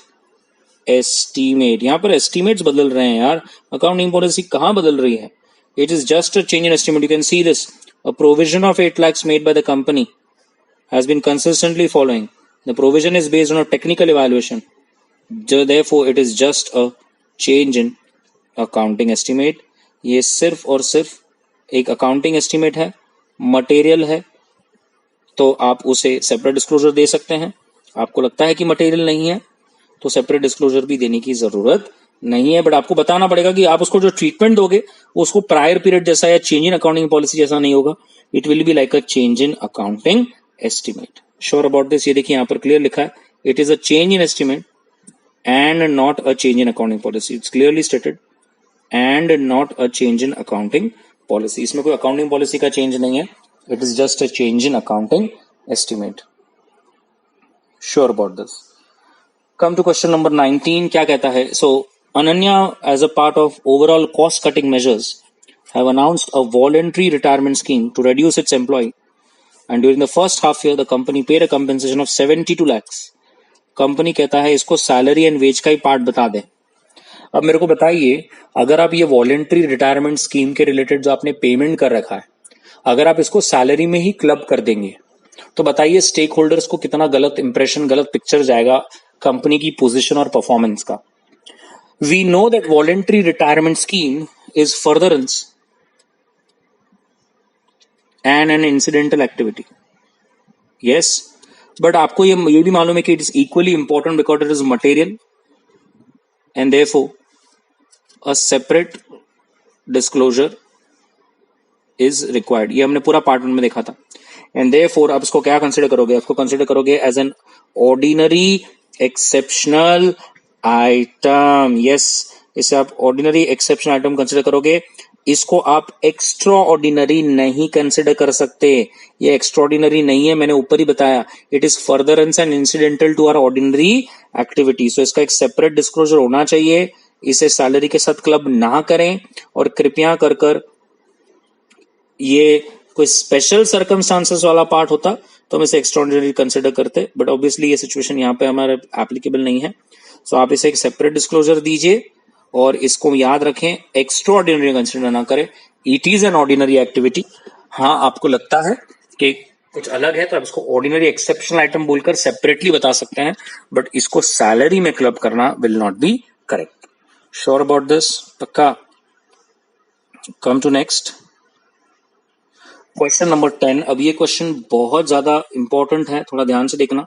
estimate. यहां पर एस्टीमेट्स बदल रहे हैं यार, अकाउंटिंग पॉलिसी कहां बदल रही है? It is just a change in estimate. You can see this, a provision of 8 lakhs made by the company has been consistently following. The provision is based on a technical evaluation. Therefore, it is just a change in accounting estimate. ये सिर्फ और सिर्फ एक accounting estimate है, material है, तो आप उसे सेपरेट डिस्क्लोजर दे सकते हैं। आपको लगता है कि मटेरियल नहीं है तो सेपरेट डिस्क्लोजर भी देने की जरूरत नहीं है, बट आपको बताना पड़ेगा कि आप उसको जो ट्रीटमेंट दोगे उसको प्रायर पीरियड जैसा या चेंज इन अकाउंटिंग पॉलिसी जैसा नहीं होगा। It will be like a change in accounting estimate. Sure about this? ये देखिए यहाँ पर क्लियर लिखा है, it is a change in estimate and not a change in accounting policy. It's clearly stated, and not a change in accounting policy. इसमें कोई accounting policy का change नहीं है, it is just a change in accounting estimate. Sure about this? Come to question number 19। क्या कहता है? So Ananya as a part of overall cost cutting measures have announced a voluntary retirement scheme to reduce its employee, and during the first half year the company paid a compensation of 72 lakhs. Company कहता है इसको salary and veg का ही part बता दें। अब मेरे को बताइए, अगर आप ये वॉलेंट्री रिटायरमेंट स्कीम के रिलेटेड जो आपने पेमेंट कर रखा है, अगर आप इसको सैलरी में ही क्लब कर देंगे तो बताइए स्टेक होल्डर्स को कितना गलत इंप्रेशन, गलत पिक्चर जाएगा कंपनी की पोजीशन और परफॉर्मेंस का। We know that voluntary retirement scheme is furtherance and an incidental activity. Yes, but आपको ये भी मालूम है कि it is equally important because it is material and therefore a separate disclosure is required. ये हमने पूरा पार्ट 1 में देखा था। and therefore आप इसको क्या कंसिडर करोगे? आपको कंसिडर करोगे as an ordinary exceptional item. Yes, इसे आप ordinary exceptional item कंसिडर करोगे। इसको आप एक्स्ट्रा ऑर्डिनरी नहीं कंसिडर कर सकते। ये एक्स्ट्रा ऑर्डिनरी नहीं है, मैंने ऊपर ही बताया, it is furtherance and incidental to our ordinary activity. So इसका एक सेपरेट डिस्क्लोजर होना चाहिए। इसे सैलरी के साथ क्लब ना करें, और कृपया कर कर ये कोई स्पेशल सर्कमस्टांसेस वाला पार्ट होता तो हम इसे एक्स्ट्रा ऑर्डिनरी कंसिडर करते, बट ऑब्वियसली ये सिचुएशन यहाँ पे हमारे एप्लीकेबल नहीं है। सो आप इसे एक सेपरेट डिस्क्लोजर दीजिए और इसको याद रखें, एक्स्ट्रा ऑर्डिनरी कंसिडर ना करें। It is an ordinary activity. हाँ, आपको लगता है कि कुछ अलग है तो आप इसको ऑर्डिनरी एक्सेप्शनल आइटम बोलकर सेपरेटली बता सकते हैं, बट इसको सैलरी में क्लब करना will not be correct. Sure about this? पक्का? Come to next question number 10। अब ये क्वेश्चन बहुत ज्यादा इंपॉर्टेंट है, थोड़ा ध्यान से देखना।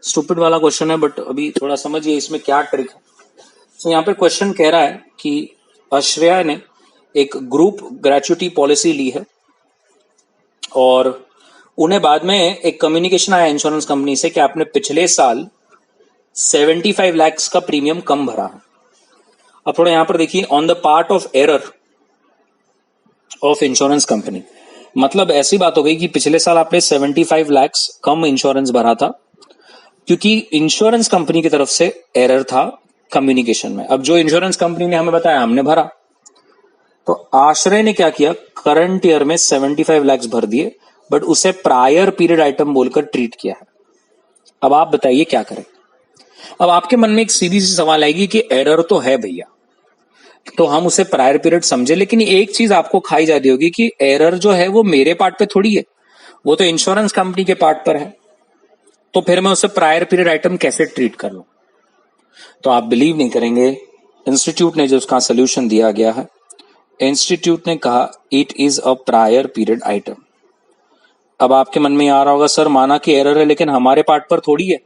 स्टूपिड वाला क्वेश्चन है, बट अभी थोड़ा समझिए इसमें क्या ट्रिक है। तो यहाँ पे क्वेश्चन कह रहा है कि आश्रया ने एक ग्रुप ग्रेच्युटी पॉलिसी ली है और उन्हें बाद में एक कम्युनिकेशन आया इंश्योरेंस कंपनी से कि आपने पिछले साल 75 lakhs का प्रीमियम कम भरा है। अब थोड़ा यहाँ पर देखिए, on the part of error of insurance company, मतलब ऐसी बात हो गई कि पिछले साल आपने 75 lakhs कम इंश्योरेंस भरा था क्योंकि इंश्योरेंस कंपनी की तरफ से एरर था कम्युनिकेशन में। अब जो इंश्योरेंस कंपनी ने हमें बताया हमने भरा, तो आश्रय ने क्या किया, करंट ईयर में 75 lakhs भर दिए, बट उसे प्रायर पीरियड आइटम बोलकर ट्रीट किया है। अब आप बताइए क्या करें? अब आपके मन में एक सीधी सी सवाल आएगी कि एरर तो है भैया, तो हम उसे प्रायर पीरियड समझे, लेकिन एक चीज आपको खाई जा रही होगी कि एरर जो है वो मेरे पार्ट पे थोड़ी है, वो तो इंश्योरेंस कंपनी के पार्ट पर है, तो फिर मैं उसे प्रायर पीरियड आइटम कैसे ट्रीट कर लूं? तो आप बिलीव नहीं करेंगे, इंस्टीट्यूट ने जो उसका सोल्यूशन दिया गया है, इंस्टीट्यूट ने कहा it is a prior period item. अब आपके मन में आ रहा होगा, सर माना कि एरर है लेकिन हमारे पार्ट पर थोड़ी है,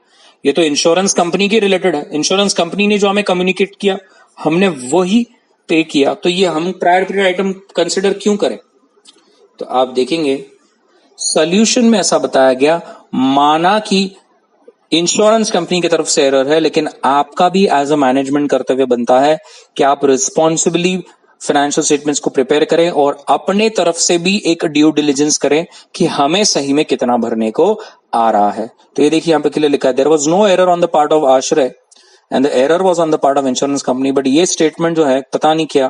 ये तो इंश्योरेंस कंपनी के रिलेटेड है, इंश्योरेंस कंपनी ने जो हमें कम्युनिकेट किया हमने वही पे किया, तो ये हम प्रायर पीरियड आइटम कंसिडर क्यों करें? तो आप देखेंगे सॉल्यूशन में ऐसा बताया गया, माना कि इंश्योरेंस कंपनी की तरफ से एरर है, लेकिन आपका भी एज अ मैनेजमेंट कर्तव्य बनता है कि आप रिस्पॉन्सिबली फाइनेंशियल स्टेटमेंट्स को प्रिपेयर करें और अपने तरफ से भी एक ड्यू डिलिजेंस करें कि हमें सही में कितना भरने को आ रहा है। तो ये देखिए यहाँ पे क्लियर लिखा है, there was no error on the part of Ashray and the error was on the part of insurance company. But ये स्टेटमेंट जो है पता नहीं क्या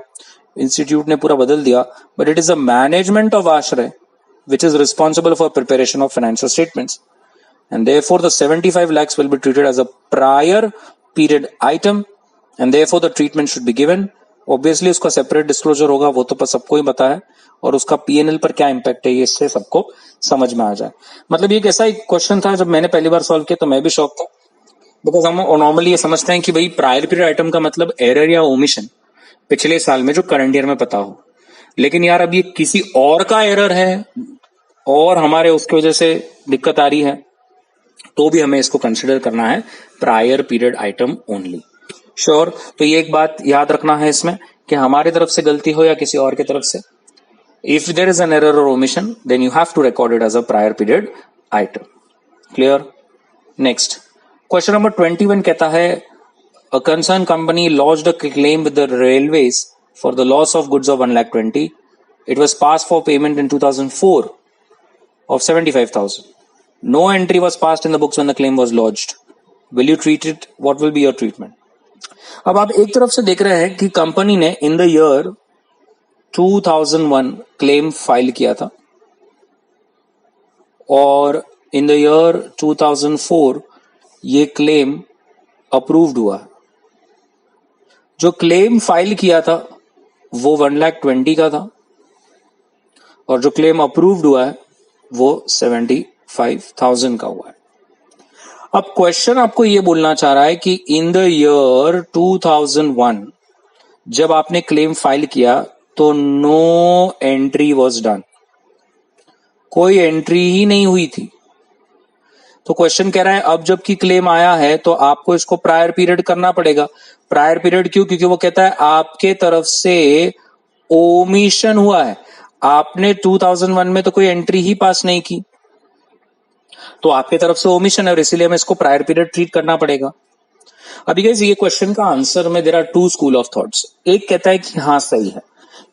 इंस्टीट्यूट ने पूरा बदल दिया, but it is a management of आश्रय which is responsible for preparation of financial statements, and therefore the 75 lakhs will be treated as a prior period item and therefore the treatment should be given. Obviously उसका separate disclosure होगा, वो तो सबको ही पता है, और उसका P&L पर क्या impact है ये इससे सबको समझ में आ जाए। मतलब ये एक ऐसा एक क्वेश्चन था, जब मैंने पहली बार सॉल्व किया तो मैं भी शॉक था, बिकॉज हम नॉर्मली ये समझते हैं कि भाई प्रायर पीरियड आइटम का मतलब एरर या ओमिशन पिछले साल में जो करंट ईयर में पता हो, लेकिन यार अब ये किसी और का एरर है और हमारे उसकी वजह से दिक्कत आ रही है, तो भी हमें इसको कंसिडर करना है prior period item only. Sure? तो ये एक बात याद रखना है इसमें कि हमारी तरफ से गलती हो या किसी और की तरफ से, if there is an error और omission then you have to record it as a prior period item. Clear? Next question number 21 कहता है, a concern company launched a claim with the railways for the loss of goods of 1,20,000. It was passed for payment in 2004 of 75,000. No entry was passed in the books when the claim was lodged. Will you treat it? What will be your treatment? अब आप एक तरफ से देख रहे हैं कि company ने in the year 2001 claim file किया था और इन द ईयर 2004 ये क्लेम अप्रूव्ड हुआ। जो क्लेम फाइल किया था वो 1,20,000 का था और जो क्लेम अप्रूव्ड हुआ है वो 75,000 का हुआ है। अब क्वेश्चन आपको ये बोलना चाह रहा है कि इन द ईयर 2001 जब आपने क्लेम फाइल किया तो नो एंट्री वाज डन, कोई एंट्री ही नहीं हुई थी। तो क्वेश्चन कह रहा है अब जबकि क्लेम आया है तो आपको इसको प्रायर पीरियड करना पड़ेगा। प्रायर पीरियड क्यों? क्योंकि वो कहता है आपके तरफ से ओमिशन हुआ है, आपने 2001 में तो कोई एंट्री ही पास नहीं की, तो आपके तरफ से ओमिशन है और इसीलिए हमें इसको प्रायर पीरियड ट्रीट करना पड़ेगा। अभी गाइस ये क्वेश्चन का आंसर में there are two school of thoughts. एक कहता है कि हाँ सही है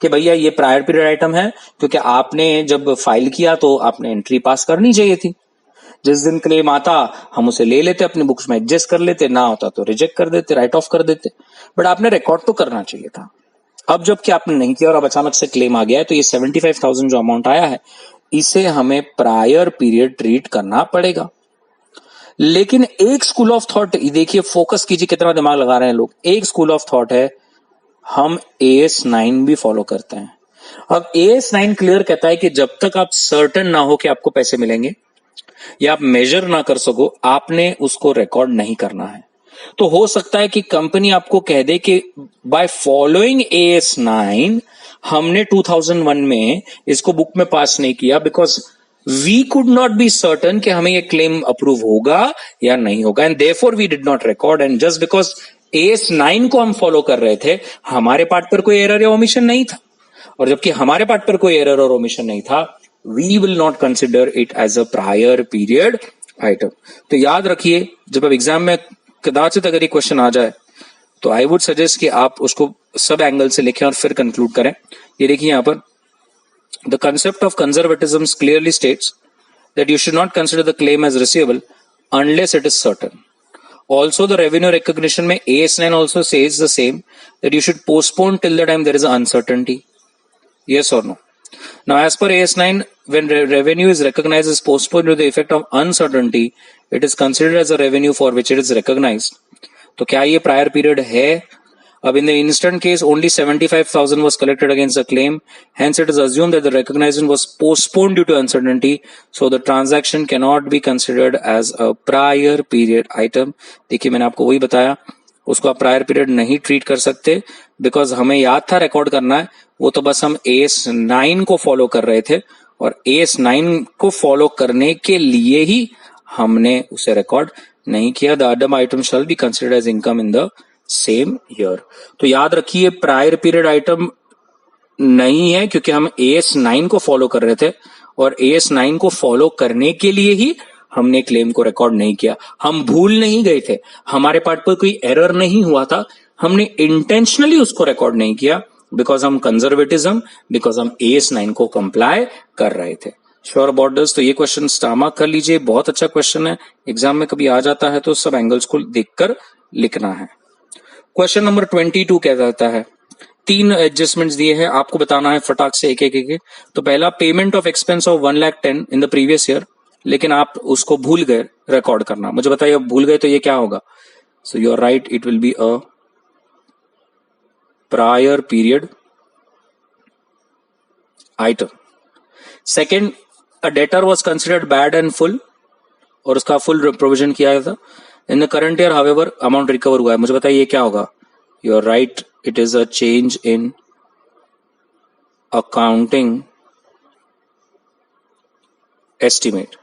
कि भैया ये प्रायर पीरियड आइटम है क्योंकि आपने जब फाइल किया तो आपने एंट्री पास करनी चाहिए थी, जिस दिन क्लेम आता हम उसे ले लेते, अपने बुक्स में एडजस्ट कर लेते, ना होता तो रिजेक्ट कर देते, राइट ऑफ कर देते, बट आपने रिकॉर्ड तो करना चाहिए था। अब जबकि आपने नहीं किया और अब अचानक से क्लेम आ गया है तो ये 75,000 जो अमाउंट आया है इसे हमें प्रायर पीरियड ट्रीट करना पड़ेगा। लेकिन एक स्कूल ऑफ थॉट देखिए, फोकस कीजिए कितना दिमाग लगा रहे हैं लोग। एक स्कूल ऑफ थॉट है हम AS9 भी फॉलो करते हैं। अब AS9 क्लियर कहता है कि जब तक आप सर्टेन ना हो कि आपको पैसे मिलेंगे या आप मेजर ना कर सको, आपने उसको रिकॉर्ड नहीं करना है। तो हो सकता है कि कंपनी आपको कह दे कि बाय फॉलोइंग AS9 हमने 2001 में इसको बुक में पास नहीं किया because we could not be certain कि हमें ये क्लेम अप्रूव होगा या नहीं होगा, and therefore we did not record. And just because AS9 को हम फॉलो कर रहे थे, हमारे पार्ट पर कोई एरर या ओमिशन नहीं था, और जबकि हमारे पार्ट पर कोई एरर और ओमिशन नहीं था, we will not consider it as a prior period item. तो याद रखिए, जब अब एग्जाम में कदाचित अगर ये क्वेश्चन आ जाए तो आई वुड सजेस्ट कि आप उसको सब एंगल से लिखें और फिर कंक्लूड करें। ये देखिए यहां पर, the concept of conservatism clearly states that you should not consider the claim as receivable unless it is certain. Also, the revenue recognition में AS9 also says the same, that you should postpone till the time there is uncertainty. Yes or no? Now, as per AS9, when revenue is recognized as postponed to the effect of uncertainty, it is considered as a revenue for which it is recognized. तो क्या ये prior period है? अब in the instant case, only 75,000 was collected against the claim. Hence, it is assumed that the recognition was postponed due to uncertainty. So, the transaction cannot be considered as a prior period item. देखिए मैंने आपको वही बताया, उसको आप prior period नहीं treat कर सकते बिकॉज हमें याद था रिकॉर्ड करना है, वो तो बस हम AS9 को फॉलो कर रहे थे और AS9 को फॉलो करने के लिए ही हमने उसे रिकॉर्ड नहीं किया। The other item shall be considered as income in the same year. तो याद रखिए प्रायर पीरियड आइटम नहीं है, क्योंकि हम AS9 को फॉलो कर रहे थे और AS9 को फॉलो करने के लिए ही हमने क्लेम को रिकॉर्ड नहीं किया। हम भूल नहीं गए थे, हमारे पार्ट पर कोई एरर नहीं हुआ था, हमने इंटेंशनली उसको रिकॉर्ड नहीं किया बिकॉज हम कंजर्वेटिज्म, बिकॉज हम AS9 को कंप्लाई कर रहे थे। Sure about this? तो ये क्वेश्चन स्टार कर लीजिए, बहुत अच्छा क्वेश्चन है, एग्जाम में कभी आ जाता है तो सब एंगल्स को देखकर लिखना है। क्वेश्चन नंबर 22 क्या कहता है? 3 एडजस्टमेंट्स दिए हैं, आपको बताना है फटाक से एक एक। तो पहला, payment of expense of 1,10,000 in the previous year, लेकिन आप उसको भूल गए रिकॉर्ड करना। मुझे बताइए, अब भूल गए तो ये क्या होगा? So you are right, it will be a prior period item. Second, a debtor was considered bad and full, और उसका फुल प्रोविजन किया था। In the current year however amount recover हुआ है। मुझे बताइए ये क्या होगा? You are right, it is a change in accounting estimate.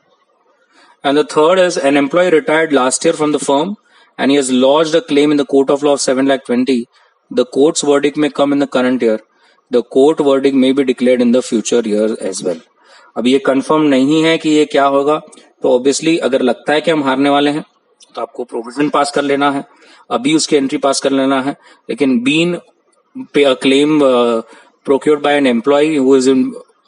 And the third is, an employee retired last year from the firm and he has lodged a claim in the court of law of 7,20,000. The court's verdict may come in the current year. The court verdict may be declared in the future years as well. अब ये confirm नहीं है कि ये क्या होगा, तो obviously अगर लगता है कि हम हारने वाले हैं तो आपको प्रोविजन पास कर लेना है, अभी उसकी एंट्री पास कर लेना है। लेकिन बीन पे claim procured by an employee who is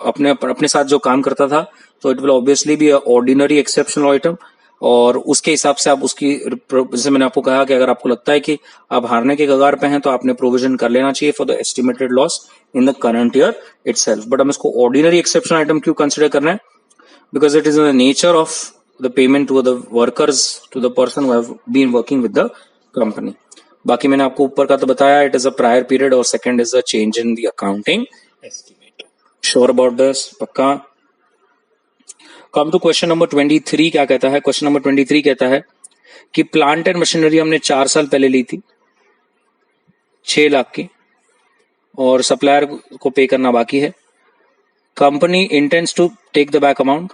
अपने साथ जो काम करता था, तो it will obviously be ordinary exceptional item, और उसके हिसाब से आप उसकी, जैसे मैंने आपको कहा कि अगर आपको लगता है कि आप हारने के कगार पे हैं तो आपने प्रोविजन कर लेना चाहिए for the estimated loss in the current year itself. But हम इसको ऑर्डिनरी एक्सेप्शनल आइटम क्यों कंसिडर कर रहे हैं? Because it is in the nature of the payment to the workers, to the person who have been working with the company. बाकी मैंने आपको ऊपर का तो बताया, it is a prior period, और second is a change in the accounting estimate. Sure about this? पक्का? Come to question number 23 क्या कहता है? क्वेश्चन नंबर 23 कहता है कि प्लांट एंड मशीनरी हमने 4 साल पहले ली थी 6 लाख की, और सप्लायर को पे करना बाकी है। Company intends to take the back amount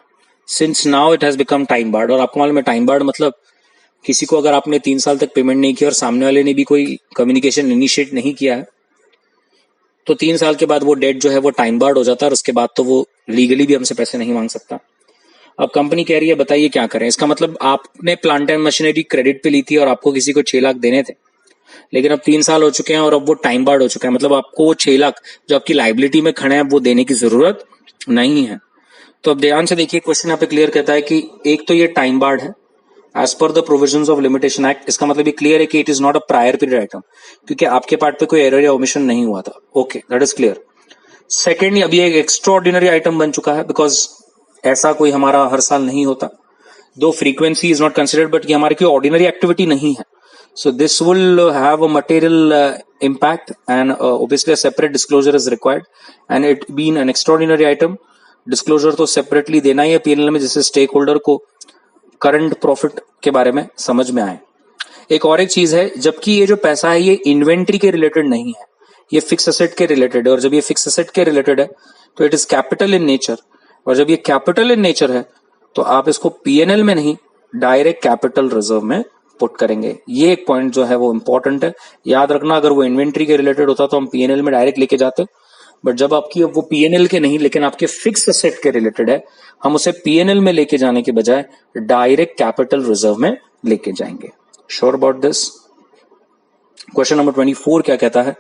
since now it has become time barred. और आपको मालूम है टाइम बार्ड मतलब, किसी को अगर आपने 3 साल तक पेमेंट नहीं किया और सामने वाले ने भी कोई कम्युनिकेशन इनिशिएट नहीं किया है, तो 3 साल के बाद वो डेट जो है वो टाइम बार्ड हो जाता है, और उसके बाद तो वो लीगली भी हमसे पैसे नहीं मांग सकता। अब कंपनी कह रही है बताइए क्या करें? इसका मतलब आपने प्लांट एंड मशीनरी क्रेडिट पे ली थी और आपको किसी को 6 लाख देने थे, लेकिन अब 3 साल हो चुके हैं और अब वो टाइम बार्ड हो चुका है, मतलब आपको वो 6 लाख जो आपकी लाइबिलिटी में खड़े हैं वो देने की जरूरत नहीं है। तो अब ध्यान से देखिए, क्वेश्चन यहाँ पे क्लियर कहता है कि एक तो ये टाइम बार्ड है as per the provisions of limitation act. इसका मतलब ये क्लियर है कि it is not a prior period item, क्योंकि आपके पार्ट पे कोई एरर या ओमिशन नहीं हुआ था। Okay, that is clear. Secondly, अभी एक एक्स्ट्रा ऑर्डिनरी आइटम बन चुका है, बिकॉज ऐसा कोई हमारा हर साल नहीं होता, दो frequency is not considered, but ये हमारी कोई ऑर्डिनरी एक्टिविटी नहीं है। So this will have a material impact and obviously separate disclosure is required, and it been an extraordinary item. Disclosure तो सेपरेटली देना ही है पीएनएल में, जिससे स्टेक होल्डर को करंट प्रॉफिट के बारे में समझ में आए। एक और एक चीज है, जबकि ये जो पैसा है ये इन्वेंट्री के रिलेटेड नहीं है, ये फिक्स एसेट के रिलेटेड है, और जब ये फिक्स एसेट के रिलेटेड है तो it is capital in nature, और जब ये कैपिटल इन नेचर है तो आप इसको पीएनएल में नहीं डायरेक्ट कैपिटल रिजर्व में पुट करेंगे। ये एक पॉइंट जो है वो इंपॉर्टेंट है, याद रखना। अगर वो इन्वेंट्री के रिलेटेड होता तो हम पीएनएल में डायरेक्ट लेके जाते, बट जब आपकी वो पीएनएल के नहीं लेकिन आपके फिक्स एसेट के रिलेटेड है, हम उसे पीएनएल में लेके जाने के बजाय डायरेक्ट कैपिटल रिजर्व में लेके जाएंगे। Sure about this? Question number 24 क्या कहता है?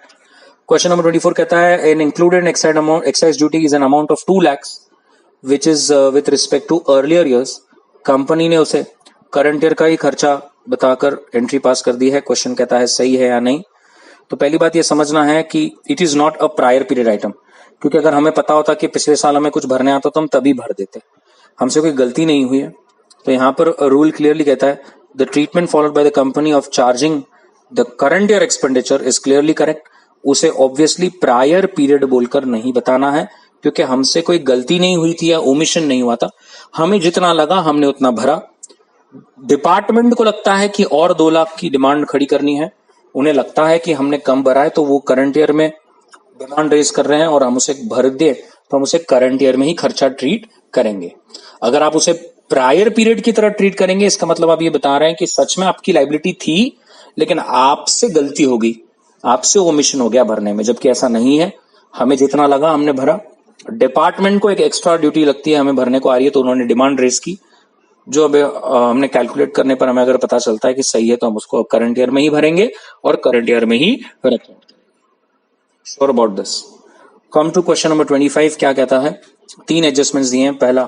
क्वेश्चन नंबर 24 कहता है an included excise duty is an amount of 2 lakhs which is with respect to earlier years. Company ने उसे करंट ईयर का ही खर्चा बताकर एंट्री पास कर दी है। क्वेश्चन कहता है सही है या नहीं? तो पहली बात ये समझना है कि it is not a prior period item, क्योंकि अगर हमें पता होता कि पिछले साल हमें कुछ भरने आता तो हम तभी भर देते, हमसे कोई गलती नहीं हुई है। तो यहाँ पर रूल क्लियरली कहता है the treatment followed by the company of charging the current year expenditure is clearly correct. उसे ऑब्वियसली प्रायर पीरियड बोलकर नहीं बताना है, क्योंकि हमसे कोई गलती नहीं हुई थी या ओमिशन नहीं हुआ था, हमें जितना लगा हमने उतना भरा। डिपार्टमेंट को लगता है कि और 2 लाख की डिमांड खड़ी करनी है, उन्हें लगता है कि हमने कम भरा है, तो वो करंट ईयर में डिमांड रेज कर रहे हैं और हम उसे भर दे तो हम उसे करंट ईयर में ही खर्चा ट्रीट करेंगे। अगर आप उसे प्रायर पीरियड की तरह ट्रीट करेंगे, इसका मतलब आप ये बता रहे हैं कि सच में आपकी लाइबिलिटी थी लेकिन आपसे गलती हो गई, आपसे ओमिशन हो गया भरने में, जबकि ऐसा नहीं है। हमें जितना लगा हमने भरा, डिपार्टमेंट को एक एक्स्ट्रा ड्यूटी लगती है हमें भरने को आ रही है, तो उन्होंने डिमांड रेज की, जो अब हमने कैलकुलेट करने पर हमें अगर पता चलता है कि सही है तो हम उसको करंट ईयर में ही भरेंगे और करंट ईयर में ही रखेंगे। Sure about this. Come to question number 25। क्या कहता है? 3 एडजस्टमेंट्स दिए हैं। पहला,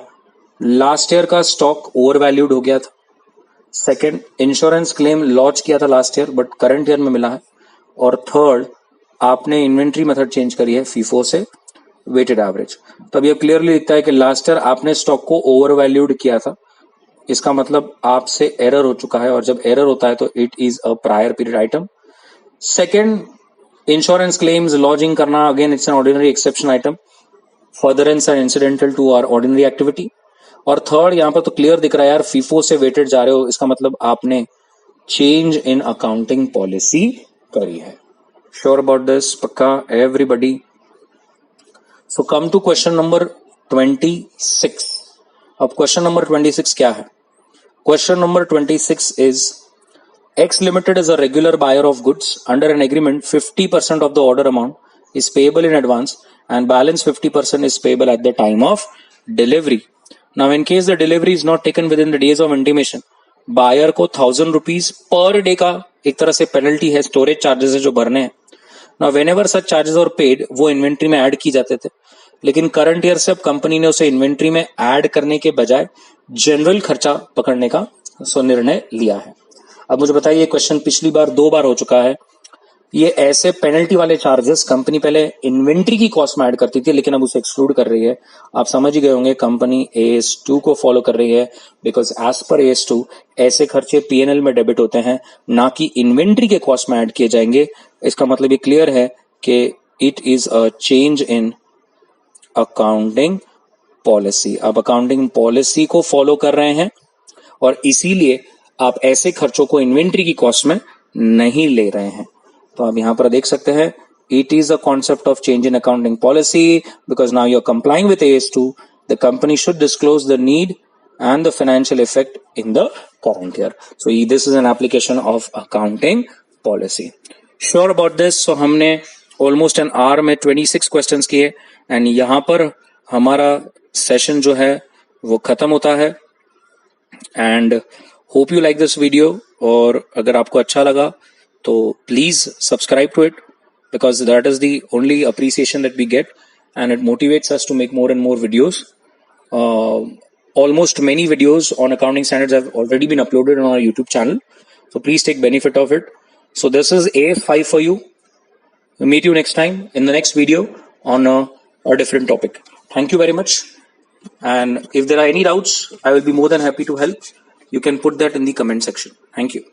लास्ट ईयर का स्टॉक ओवर वैल्यूड हो गया था। सेकंड, इंश्योरेंस क्लेम लॉन्च किया था last year but current year में मिला है। और थर्ड, आपने इन्वेंट्री मेथड चेंज करी है फीफो से वेटेड एवरेज। तो अब ये क्लियरली दिखता है कि लास्ट ईयर आपने स्टॉक को ओवर वैल्यूड किया था, इसका मतलब आपसे एरर हो चुका है, और जब एरर होता है तो it is a prior period item. Second, insurance claims lodging करना, again it's an ordinary exception item, furtherance and incidental to our ordinary activity. और थर्ड, यहां पर तो क्लियर दिख रहा है यार, फीफो से वेटेड जा रहे हो, इसका मतलब आपने चेंज इन अकाउंटिंग पॉलिसी करी है। Sure about this? पक्का everybody? So come to question number 26। अब क्वेश्चन नंबर 26 क्या है? Question number 26 is X Limited is a regular buyer of goods. Under an agreement, 50% of the order amount is payable in advance and balance 50% is payable at the time of delivery. Now, in case the delivery is not taken within the days of intimation, buyer को 1000 rupees per day का एक तरह से penalty है, storage charges है जो भरने हैं। Now, whenever such charges are paid, वो इन्वेंट्री में ऐड की जाते थे, लेकिन करंट ईयर से अब कंपनी ने उसे इन्वेंट्री में ऐड करने के बजाय जनरल खर्चा पकड़ने का निर्णय लिया है। अब मुझे बताइए, क्वेश्चन पिछली बार 2 बार हो चुका है। ये ऐसे पेनल्टी वाले चार्जेस कंपनी पहले इन्वेंट्री की कॉस्ट में ऐड करती थी, लेकिन अब उसे एक्सक्लूड कर रही है। आप समझ ही गए होंगे, कंपनी AS2 को फॉलो कर रही है, बिकॉज एज पर AS2 ऐसे खर्चे P&L में डेबिट होते हैं, ना कि इन्वेंट्री के कॉस्ट में ऐड किए जाएंगे। इसका मतलब ये क्लियर है कि it is a change in accounting policy. अब अकाउंटिंग पॉलिसी को फॉलो कर रहे हैं और इसीलिए आप ऐसे खर्चों को इन्वेंट्री की कॉस्ट में नहीं ले रहे हैं। तो आप यहां पर देख सकते हैं, it is a concept of change in accounting policy because now you are complying with AS2, the company should disclose the need and the financial effect in the current year. So this is an application of accounting policy. Sure about this? So हमने almost an hour में 26 questions किए and यहाँ पर हमारा session जो है वो खत्म होता है। and hope you like this video, और अगर आपको अच्छा लगा तो please subscribe to it because that is the only appreciation that we get and it motivates us to make more and more videos. Almost many videos on accounting standards have already been uploaded on our YouTube channel, so please take benefit of it. So this is AS5 for you. We'll meet you next time in the next video on a different topic. Thank you very much, and if there are any doubts, I will be more than happy to help. You can put that in the comment section. Thank you.